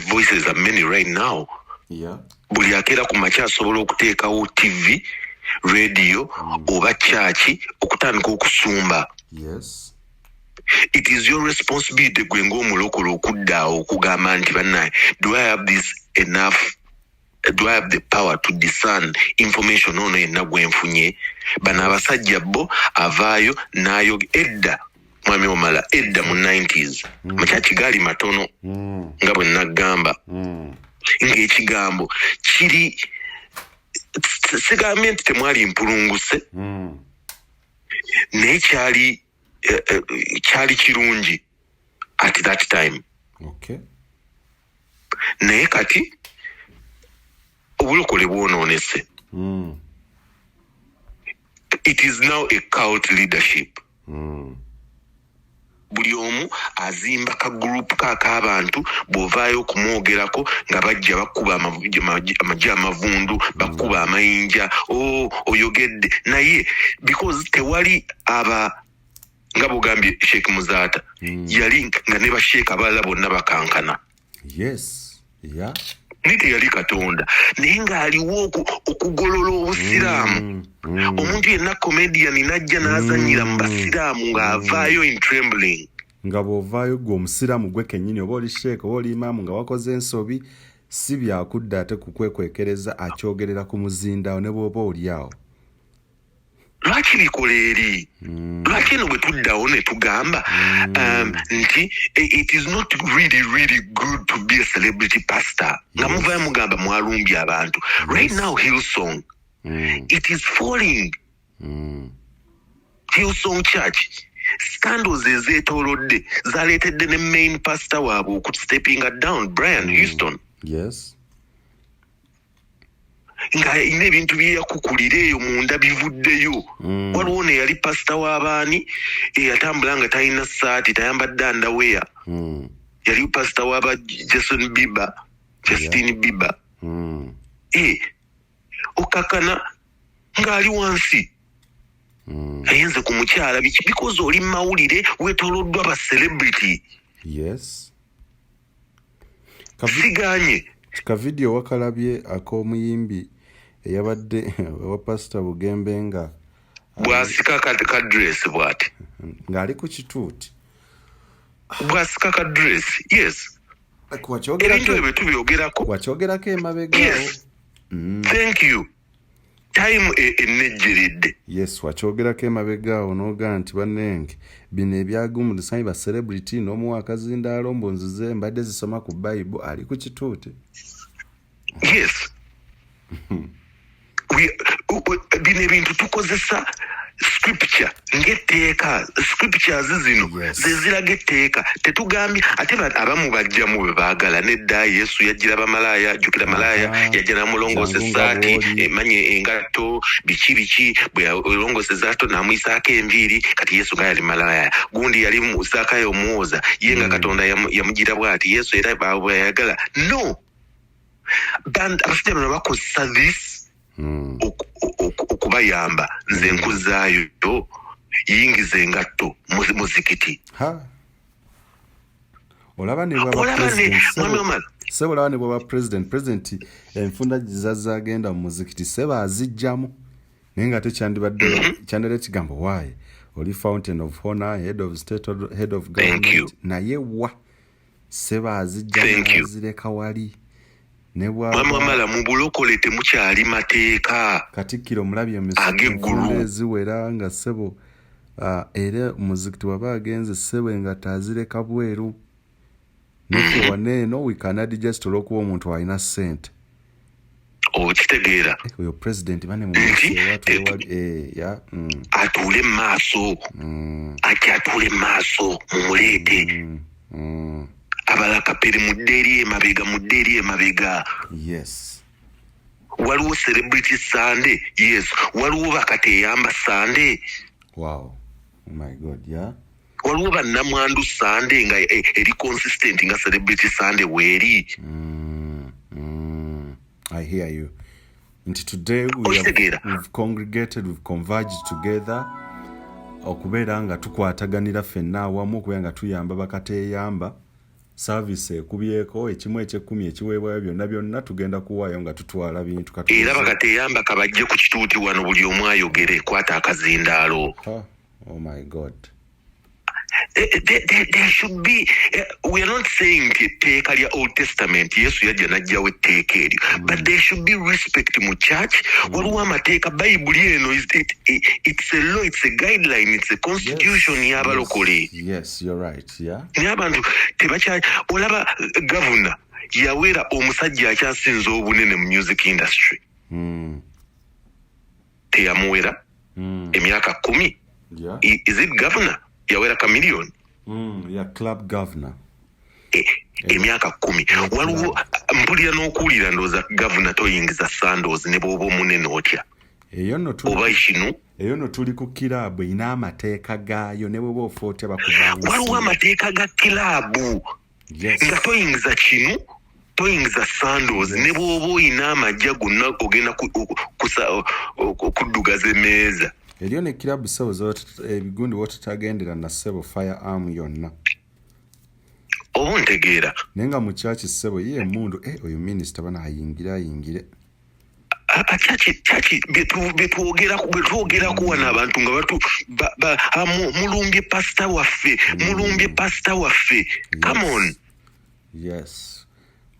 voices are many right now. Yeah. Buli akeera ku makya asobola okuteekawo TV, radio, oba church okutandika okusumba. Yes. It is your responsibility gwe ng'omulokole okuddaawo okugamba nti bannaye do I have the power to discern information ono yenna gwe nfunye bano abasajja bo avaayo n'ayo edda mwami omala edda mu 90s makyaki gaali matono nga bwe nagamba ng'ekigambo kiri sigambye nti temwali mpulunguse naye kyali kirungi at that time. Okay. Naye kati obulokole bwonoonese. It is now a cult leadership. Buli omu azimba ka group k'abantu bw'ovaayo okumwogerako nga bajja bakuba amagye amavundu bakuba amayinja oyogedde naye because tewali nga bugambye Sheikh Muzata yali nga ne basheeka abalala bonna bakankana. Yes. Yeah. niti yali Katonda naye ng'aliwo okugolola obusiraamu. Omuntu yenna comedian najja n'azanyira mu basiraamu ng'avaayo in trembling. Nga bw'ovaayo gwe omusiraamu gwe kennyini oba oli sheeka oba oli imaamu nga wakoze ensobi si byakudda ate kukwekwekereza akyogerera ku muzindaawo ne bw'oba oli awo. Lwaki bikola eri? Lwaki eno bwe tuddawo ne tugamba nti it is not really good to be a celebrity pastor. Nga muvaayo mugamba mwalumbye abantu. Right now Hillsong, it is falling. Hillsong Church, scandals ezeetoolodde zaleetedde ne main pastor waabwe okusteppinga down, Brian Houston. Yes. Nga ine ebintu bye yakukulira eyo munda bivuddeyo. Waliwo ne yali pastor w'abaani eyatambula nga talina ssaati tayambadde underwear. Yali pastor w'aba Justin Bieber. Okakana ng'ali wansi. Ayenze ku mukyala biki because oli mawulire weetooloddwa ba celebrity. Yes. Siganye. Ka video wakalabye ak'omuyimbi eyabadde wa pastor Bugembe nga bwasika ka dress bwati ng'ali ku kituuti bwasika ka dress. Yes. Ebintu ebyo tubyogerako. Wakyogerako emabegaawo. Yes. Thank you. Time enejjeredde. Yes, wakyogerako emabegaawo n'ogaa nti bannenge bino ebyagumu lisanyi ba celebrity n'omuwa akazindaalo mbunzize mbadde zisoma ku Bible ali ku kituuti. Yes. Bino ebintu tukozesa scripture ng'etteeka. Scriptures zino zeziraga etteeka. Tetugambye ate abamu bajjamu bwe baagala nedda Yesu yajjira bamalaaya jjukira malaaya yajja n'amulongoosa essaati emanye engatto biki bwe olongoosa essaati n'amuyisaako enviiri kati Yesu nga yali malaaya. Gundi yali Zaakayo omuwoza ye nga Katonda yamugira bw'ati Yesu era bwe yayagala. No. Abasajja bano bakozesa this okubayamba. Nze nkuzaayo yingiza engatto muzikiti. Olaba ne bwaba president enfunda gizazagenda mu muzikiti seba azijjamu naye nga tekyandibadde kyandere kigambo waaye oli fountain of honor, head of state, head of government naye wa seba azijjamu azireka wali. Mwamala mu bulokole temukyali mateeka. Katikkiro mulabye enfunda eziwera nga ssebo era muzikiti waba agenze ssebo nga tazireka bweru. Naffe waneeno we cannot digest olw'okuba omuntu alina ssente. Okitegeera. Oyo president bane mu atuule mu maaso. Atuule mu maaso mumuleete. Abalakaperi mudde eri emabega. Yes. Waliwo celebrity Sunday. Yes. Waliwo bakateeyamba Sunday. Wow. Oh my God, yeah. Waliwo bannamwandu Sunday nga eri consistent nga celebrity Sunday weeri. I hear you. And today we've congregated, we've converged together. Okubeera nga tukwataganira ffenna awamu okubeera nga tuyamba bakateeyamba. Service ekubyeko ekimu eky'ekkumi ekiweebwayo byonna tugenda kuwaayo nga tutwala bintu kati era bakateeyamba kabajje ku kituuti wano buli omu ayogere kwata akazindaalo. Oh my God. There should be we are not saying etteeka lya Old Testament Yesu yajja n'ajjawo etteeka eryo but there should be respect mu church. Waliwo amateeka Bible eno it's a law, it's a guideline, it's a constitution y'abalokole. Yes, you're right. Yeah. N'abantu tebakya olaba governor yawera omusajja akyasinza obunene mu music industry. Teyamuwera emyaka 10. Yeah. Is it governor? Yawera chameleon. Yeah, club governor. Emyaka 10. Waliwo mpulira n'okuwulira ndowooza governor toyingiza sandals ne bw'oba omunene otya. Oba ekinu. Eyo no tuli ku kiraabu ina amateeka gaayo ne bw'oba ofa otya bakubansi. Waliwo amateeka ga kiraabu. Nga toyingiza kinu, toyingiza sandals ne bw'oba oyina amajja gonna ogenda kuddugaza emmeeza. Eriyo ne kiraabu ssebo ebigundi wotutagendera na ssebo firearm yonna. Obuntegeera. Nenga mu church sebo ye emundu oyo minister bana ayingire. Chachi betwogera ku wana abantu nga batu mulumbye pastor waffe. Come on. Yes.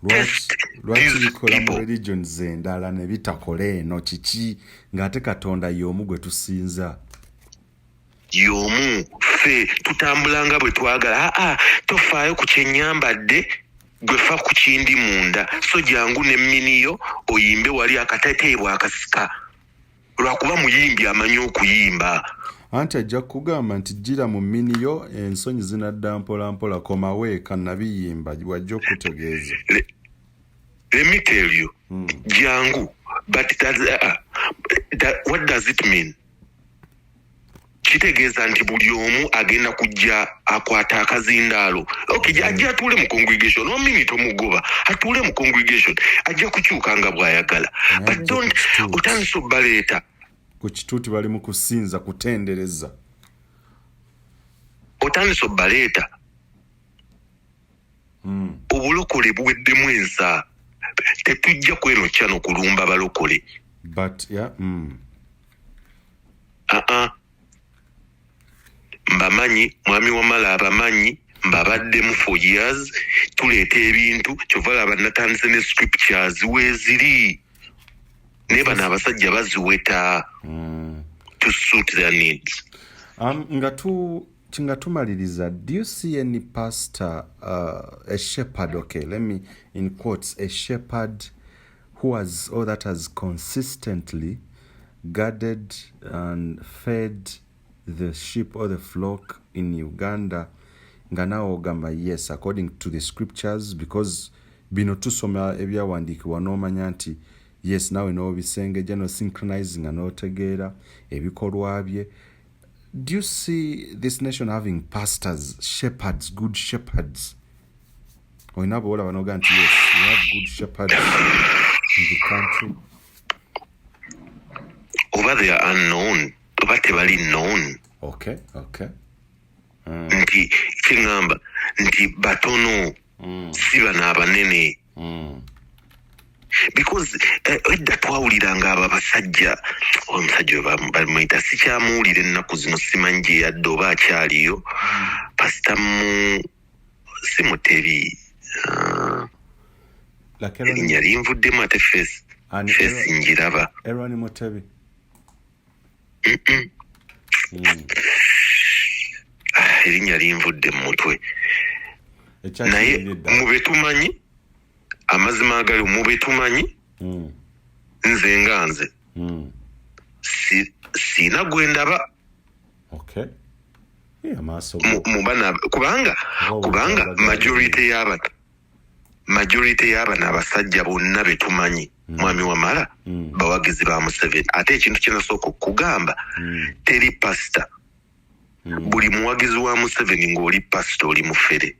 Lwaki bikola mu religions endala ne bitakole eno kiki ng'ate Katonda y'omu gwe tusinza. Y'omu ffe tutambulanga bwe twagala. Tofaayo ku kyenyambadde gwe fa ku kindi munda. So jangu ne miniyo oyimbe wali akateteebwa akasika. Lwakuba muyimbi amanyi okuyimba. Anti ajja kugamba nti jjira mu miniyo ensonyi zinadda mpola komawe kannabiyimba wajja okutegeeza. Let me tell you, jangu, but what does it mean? Kitegeeza nti buli omu agenda kujja akwata akazindaalo. Okay, ajja atuule mu congregation. 1 minute omugoba atuule mu congregation. Ajja kukyuka nga bw'ayagala. But don't otandise obbaleeta. Ku kituuti bali mu kusinza kutendereza. Otandise obbaleeta. Obulokole buweddemu ensa. Tetujja kwenokya n'okulumba balokole. But yeah. Mbamanyi mwami wamala abamanyi mbabaddemu for years tuleeta ebintu kyova laba natandise ne scriptures weeziri ne bano abasajja baziweta to suit their needs. Nga tumaliriza, do you see any pastor, a shepherd, okay, let me in quotes, a shepherd who has or that has consistently guarded and fed the sheep or the flock in Uganda nga nawo ogamba yes according to the scriptures, because bino tusoma ebyawandiikibwa n'omanya nti yes nawe n'obisengeja no synchronizing n'otegeera ebikolwa bye. Do you see this nation having pastors, shepherds, good shepherds? Oyina boolaba n'ogamba nti yes, we have good shepherds in the country. Oba they are unknown, oba tebali known. Okay. Nti kingamba nti batono si bano abanene. Because edda twawuliranga abo abasajja omusajja bamuyita sikyamuwulira ennaku zino simanyi gye yadde oba akyaliyo pasita si Mutebi erinnya linvuddemu ate fesi njiraba Erwani Mutebi. Erinnya linvudde mu mutwe naye mube tumanyi amazima agali mube tumanyi nze nga nze siina gwe ndaba kubanga majority y'abana abasajja bonna betumanyi mwami wamala bawagizi ba Museveni. Ate ekintu kyenasooka okugamba teri pastor buli muwagizi wa Museveni ng'oli pastor oli mufere.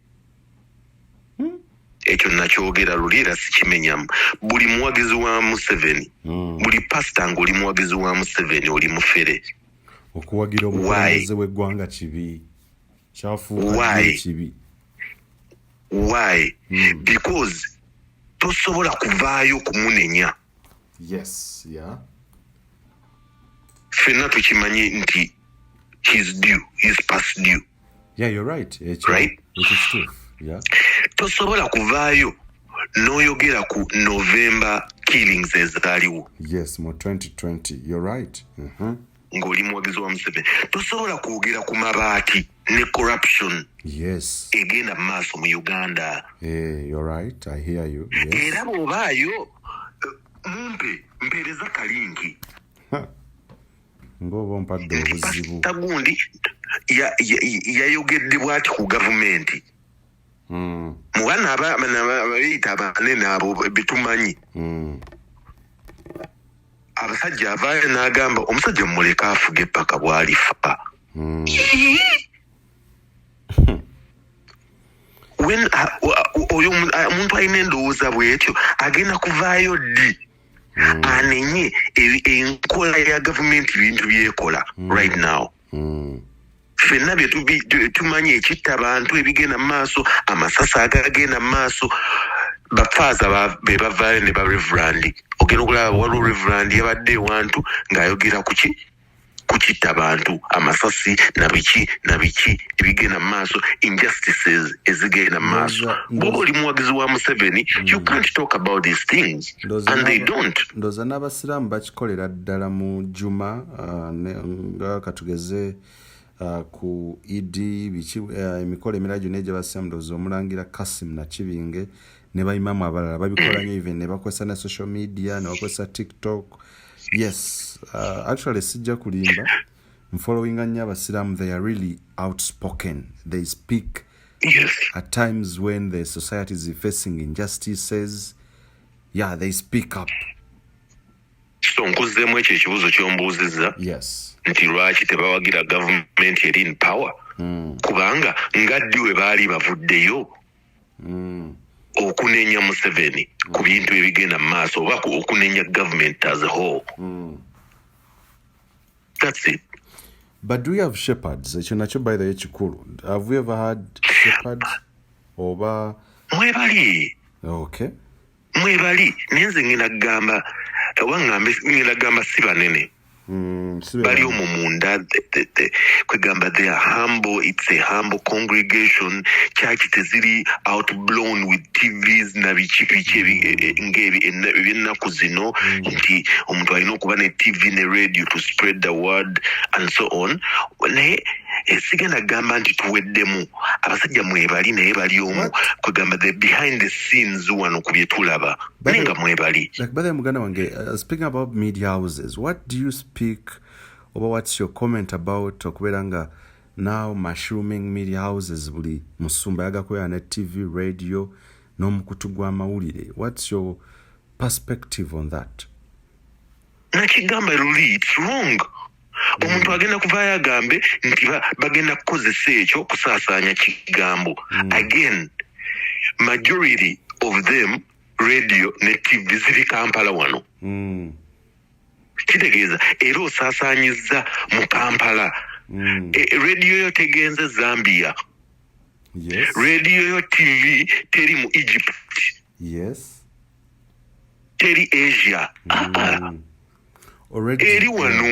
Ekyo nakyogera luliira sikimenyamu. Buli muwagizi wa Museveni buli pastor ng'oli muwagizi wa Museveni oli mufere. Okuwagira omukulembeze w'eggwanga kibi kyafuuka kibi. Why? Because tosobola kuvaayo kumunenya. Yes, yeah. Fenna tukimanyi nti he's past due. Yeah, you're right. Right? It is true. Yeah. Tosobola kuvaayo n'oyogera ku November killings ezaaliwo. Yes, mu 2020. You're right. Ng'oli muwagizi wa Museveni. Tosobola kwogera ku mabaati ne corruption. Yes. Egenda mu maaso mu Uganda. You're right. I hear you. Yes. Era bw'obaayo mpeereza kalingi. Ng'oba ompadde obuzibu. Pasita gundi yayogedde bw'ati ku gavumenti. Mu bana abayita abanene abo betumanyi. Abasajja avaayo n'agamba omusajja mumuleka afuge paka bw'alifa. Oyo omuntu alina endowooza bw'etyo agenda kuvaayo ddi anenye enkola ya gavumenti bintu byekola right now. ffenna bye tumanyi ekitta abantu ebigenda mu maaso amasasi agagenda mu maaso bafaaza be bavaayo ne ba reverandi ogenda okulaba waliwo reverandi yabadde ewantu ng'ayogera ku kitta abantu amasasi na biki ebigenda mu maaso injustices ezigenda mu maaso bw'oba oli muwagizi wa Museveni you can't talk about these things and they don't. Ndowooza n'abasiraamu bakikolera ddala mu juma nga katugeze ku idi biki emikolo emirala gyonna egy'abasiraamu ndowooza omulangira Kasim Nakibinge ne bayimamu abalala babikola nnyo even ne bakozesa na social media ne bakozesa TikTok. Yes, actually sijja kulimba following nnyo abasiraamu they are really outspoken. They speak at times when the society is facing injustices. Yeah, they speak up. So nkuzeemu ekyo ekibuuzo ky'ombuuzizza. Yes. Nti lwaki tebawagira gavumenti eri in power? Kubanga ngaddi we baali bavuddeyo okunenya Museveni ku bintu ebigenda mu maaso oba okunenya government as a whole. That's it. But do we have shepherds? Ekyo nakyo by the way kikulu. Have we ever had shepherds? Oba mwebali. Okay. Mwebali nenze ngenda kugamba ngenda kugamba si banene. Bali omwo munda kwegamba they are humble. It's a humble congregation. Church teziri outblown with TVs na biki ngebi ebyennaku zino nti omuntu alina okuba ne TV ne radio to spread the word and so on. Naye sigenda gamba nti tuweddemu abasajja mwebali naye bali omu kwegamba the behind the scenes wano ku bye tulaba nenga mwebali. Like by the muganda wange speaking about media houses, what do you speak or what's your comment about okubeera nga now mushrooming media houses buli musumba yagakoya ne TV radio n'omukutu gw'amawulire? What's your perspective on that? Nakigamba luli it's wrong. Omuntu agenda kuvaayo agambe nti bagenda kukozesa ekyo kusaasaanya kigambo. Again, majority of them radio ne TV ziri Kampala wano. Kitegeeza era osaasaanyizza mu Kampala. Radio yo tegenze Zambia. Yes. Radio yo TV teri mu Egypt. Yes. Teri Asia. Already. Eri wano.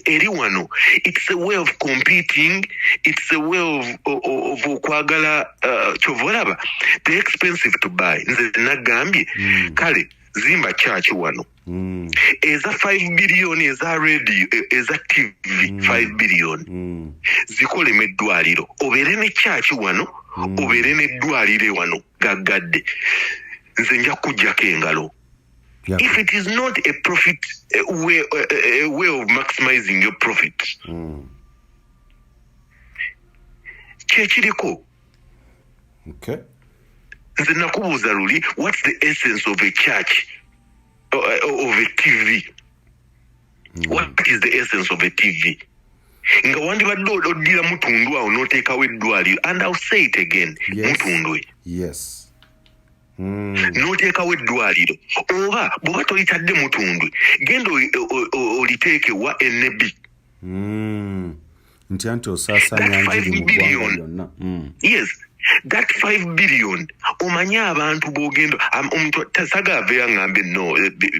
Eri wano. It's a way of competing. It's a way of kwagala chovolaba. They're expensive to buy. Nze nagambye kale zimba church wano. Eza 5 billion eza radio eza TV 5 billion. Zikole meddwaliro. Obere ne church wano, obere ne ddwaliro wano gagadde. Nze nja kujjako engalo. Yeah. If it is not a profit a way of maximizing your profit, kyekiriko. Okay. Nze nakubuuza luli, what's the essence of a church of a TV? What is the essence of a TV? Nga wandibadde oddira mutundu awo n'oteekawo eddwaliro, and I'll say it again, mutundu. Yes. N'oteekawo eddwaliro oba bw'oba tolitadde mutundwe genda oliteeke wa ennebi nti anti osaasaanya njiri mu ggwanga lyonna. Yes, that 5 billion omanye abantu b'ogenda omuntu tasagala aveeyo aŋŋambe no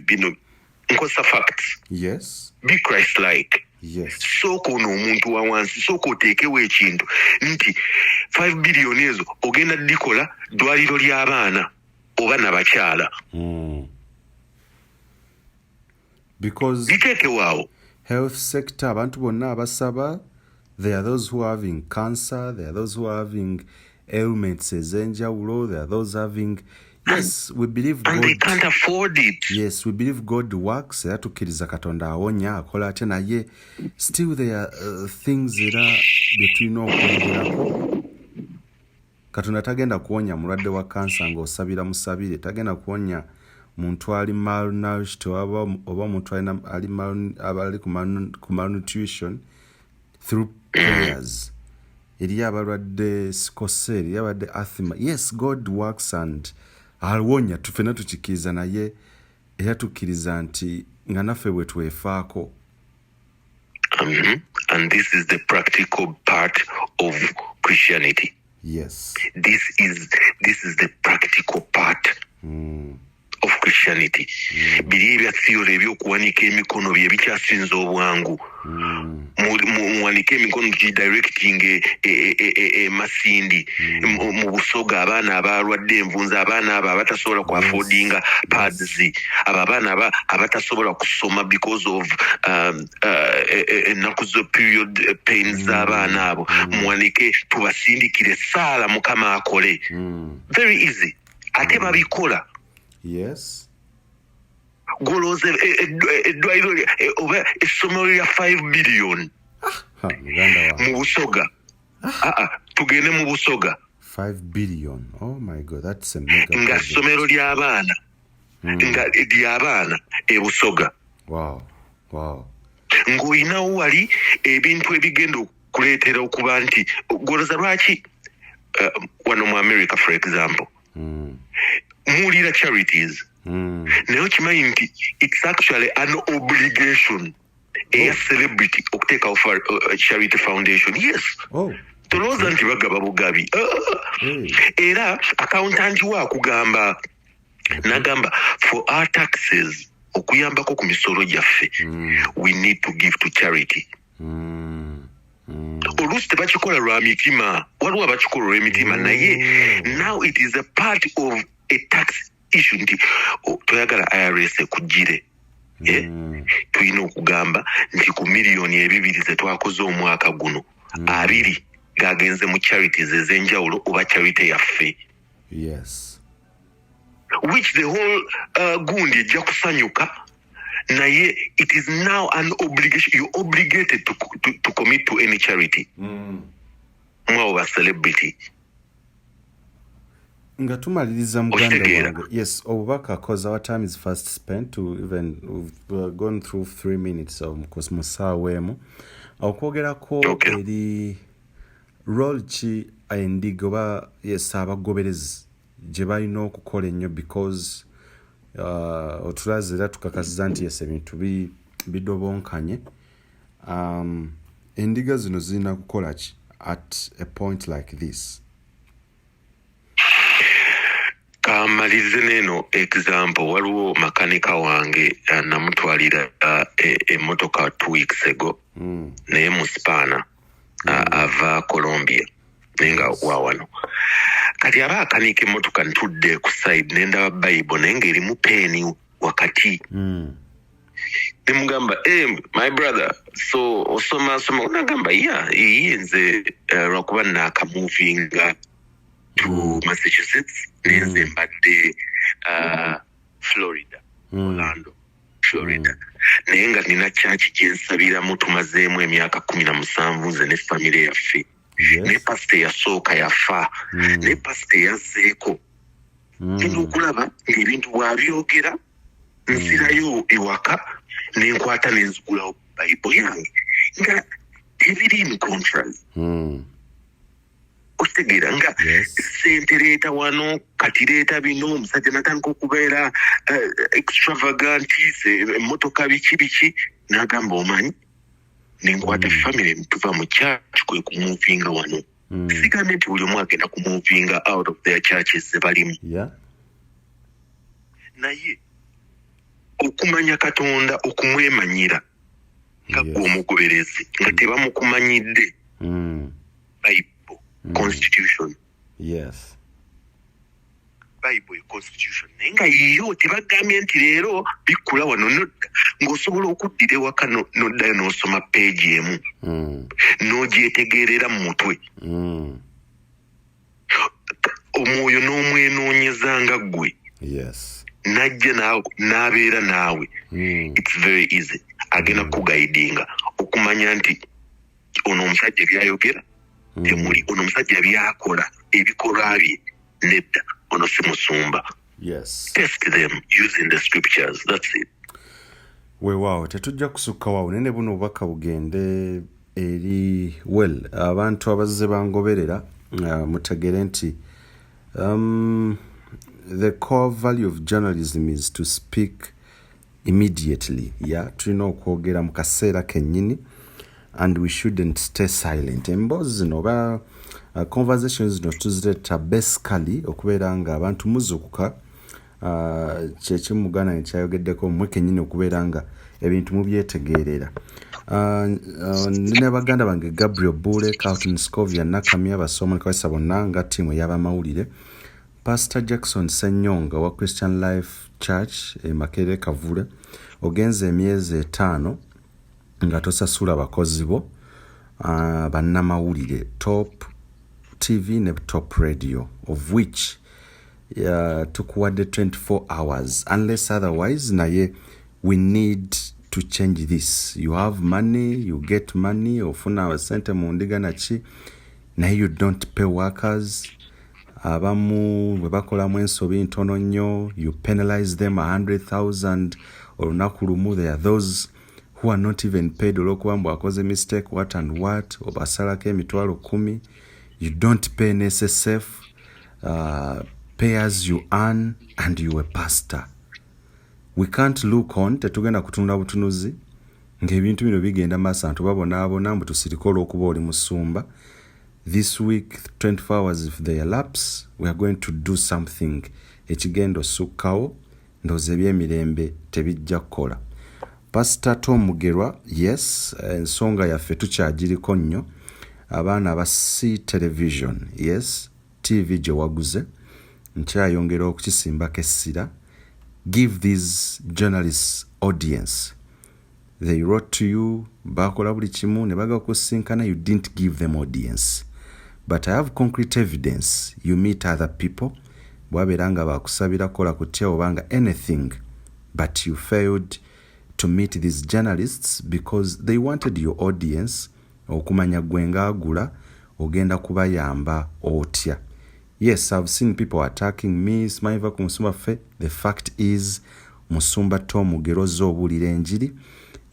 bino nkozesa facts. Yes. Be Christ like. Yes. Sooka ono omuntu wa wansi sooka oteekewo ekintu nti 5 billion ezo ogenda dikola ddwaliro ly'abaana oba nabakyala. Because liteekewaawo health sector abantu bonna abasaba, there are those who are having cancer, there are those who are having ailments ez'enjawulo, there are those having. Yes, we believe God. And they can't afford it. Yes, we believe God works. Era tukkiriza Katonda awonya akola ate naye still there are things era bye tulina okwogerako. Katonda tagenda kuwonya mulwadde wa kansa ng'osabira musabire, tagenda kuwonya muntu ali malnourished oba muntu ali ku malnutrition through prayers. Eriyo abalwadde sikose, eriyo abalwadde asthma. Yes, God works and awonya tufena tukikiriza naye era tukkiriza nti nga naffe bwe twefaako. And this is the practical part of Christianity. Yes. This is the practical part of Christianity. Biri ebya theory ebyokuwanika emikono bye bikyasinza obwangu. Muwanike emikono directing masindi mu busoga abaana abalwadde envunza abaana abo abatasobola ku affordinga pads abaana abatasobola kusoma because of ennaku zo period pains abaana abo muwanike tubasindikire saala mukama akole. Very easy ate babikola. Yes. Goloze eddwaliro oba essomero lya 5 billion mu busoga. Tugende mu busoga 5 billion. Oh my God, that's a mega nga ssomero ly'abaana nga ly'abaana e busoga. Wow. Ng'olinawo wali ebintu ebigenda okuleetera okuba nti goloza lwaki wano mu America for example muwulira charities. Naye okimanyi nti it's actually an obligation eya celebrity okuteekawo charity foundation. Yes. Tolowooza nti bagaba bugabi. Era accountant we akugamba n'agamba for our taxes okuyambako ku misolo gyaffe we need to give to charity. Oluusi tebakikola lwa mitima, waliwo abakikola olw'emitima naye now it is a part of a tax issue nti toyagala IRS ekugire. Tulina okugamba nti ku miliyoni 2 ze twakoze omwaka guno 2 gagenze mu charities ez'enjawulo oba charity yaffe. Yes. Which the whole gundi ejja kusanyuka naye it is now an obligation. You're obligated to commit to any charity. Mwa celebrity. Nga tumaliriza muganda wange. Yes, obubaka cause our time is fast spent to even we've gone through 3 minutes of musaawa emu okwogerako eri role ki endiga oba yes abagoberezi gye balina okukola ennyo because otulaze era tukakasiza nti yes ebintu bidobonkanye. Endiga zino zirina kukola ki at a point like this? Kamalirize neno example waliwo makanika wange namutwalira emotoka 2 weeks ago naye mu Spana ava Colombia nenga wawano kati aba akanika emotoka ntudde ku side nenda Bible nenga erimu peni wakati nemugamba my brother so osoma unagamba nze lwakuba nakamovinga to Massachusetts nenze mbadde Florida Orlando Florida naye nga nina church gyensabiramu tumazeemu emyaka 17 nze ne family yaffe. Ne pastor yasooka yafa ne pastor yazzeeko genda okulaba ng'ebintu bwabyogera nzirayo ewaka nenkwata nenzigulawo Bible yange nga ebiri mu contrast. Otegeera nga sente leeta wano kati leeta bino omusajja natandika okubeera extravagant emmotoka biki n'agamba omanyi nenkwata family tuva mu church kwe kumuvinga wano. Sigambe nti buli omu agenda kumuvinga out of their churches ze balimu. Naye okumanya Katonda okumwemanyira nga gwe omugoberezi nga tebamukumanyidde Bible Constitution. Yes. Bible Constitution. Nenga iyo tebagambye nti leero bikula wano nodda ng'osobola okuddira ewaka noddayo n'osoma page emu n'ogyetegeerera mu mutwe. Omwoyo n'omwenoonyeza nga ggwe. Yes. Najja n'abeera naawe. It's very easy. Agenda kuguidinga okumanya nti ono omusajja byayogera temuli ono omusajja byakola ebikolwa bye nedda ono si musumba. Yes. Test them using the scriptures. That's it. Weewaawo tetujja kusukka waawo nene buno obubaka bugende eri abantu abazze bangoberera mutegere nti the core value of journalism is to speak immediately. Tulina okwogera mu kaseera kennyini and we shouldn't stay silent. Emboozi zino oba conversations zino tuzireta basically okubeera nga abantu muzukuka kyekimu Muganda nkyayogeddeko mmwe kennyini okubeera nga ebintu mubyetegeerera. Nina baganda bange Gabriel Bule, Carlton Scovia, Nakamya Basoma Kwesa bonna nga ttiimu ey'abamawulire. Pastor Jackson Senyonga wa Christian Life Church Makerere Kavule, ogenze emyezi 5 nga tosasula bakozi bo bannamawulire Top TV ne Top Radio, of which tukuwadde 24 hours unless otherwise naye we need to change this. You have money, you get money, ofuna sente mu ndiga naki, naye you don't pay workers. Abamu bwe bakolamu ensobi ntono nnyo, you penalize them 100,000 olunaku lumu. There are those who are not even paid olw'okuba mbu akoze mistake what and what, obasalako emitwalo 10. You don't pay an SSF, pay as you earn, and you a pastor. We can't look on, tetugenda kutunula butunuzi ng'ebintu bino bigenda maaso abantu babonaabona mbu tusirike olw'okuba oli musumba. This week 24 hours if they elapse, we are going to do something ekigenda osukkawo ndowooza ebyemirembe tebijja kukola. Pastor Tom Mugerwa, yes, ensonga yaffe tukyagiriko nnyo. Abaana aba television, yes, TV gye waguze nkyayongera okukisimbako essira. Give these journalists audience. They wrote to you, bakola buli kimu ne baga kusinkana, you didn't give them audience. But I have concrete evidence. You meet other people, bwabeera nga bakusabira kola kutya obanga anything, but you failed to meet these journalists because they wanted your audience okumanya gwe ngaagula ogenda kubayamba otya. Yes, I've seen people attacking me, Smaiva ku Musumba ffe. The fact is, Musumba Tom Mugerwa obuulira enjiri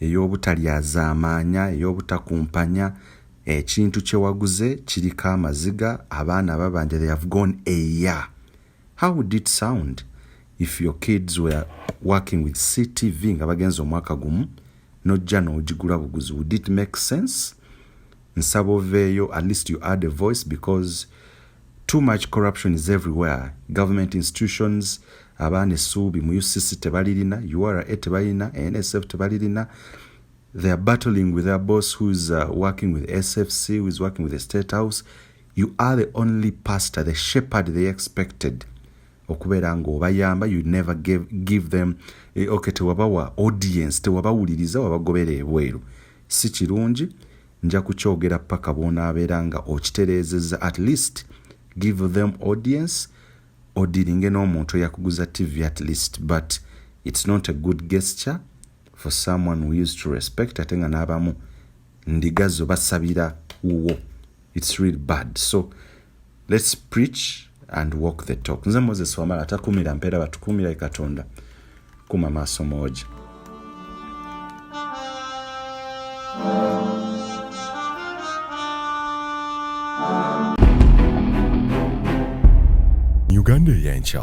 ey'obutalyazaamaanya, ey'obutakumpanya, ekintu kye waguze kiriko amaziga, abaana babanja they have gone a year. How would it sound if your kids were working with CTV nga bagenza omwaka gumu nojja n'ogigula buguzi? Would it make sense? Nsaba oveeyo, at least you add a voice, because too much corruption is everywhere. Government institutions, abaana essuubi mu UCC tebalirina, URA tebalirina, NSF tebalirina. They are battling with their boss who's working with SFC, who is working with the State House. You are the only pastor, the shepherd they expected. Okubeera ng'obayamba, you never give them okay, tewabawa audience, tewabawuliriza, wabagobera ebweru. Si kirungi, nja kukyogera paka bw'onaabeera nga okitereezezza. At least give them audience, odiringe n'omuntu eyakuguza TV at least. But it's not a good gesture for someone we used to respect, ate nga n'abamu ndiga zo basabira wuwo. It's really bad. So let's preach and walk the talk. Nze Moses Wamala atakumira mpeera batukumira Katonda kuma maaso mooja. Uganda y'enkya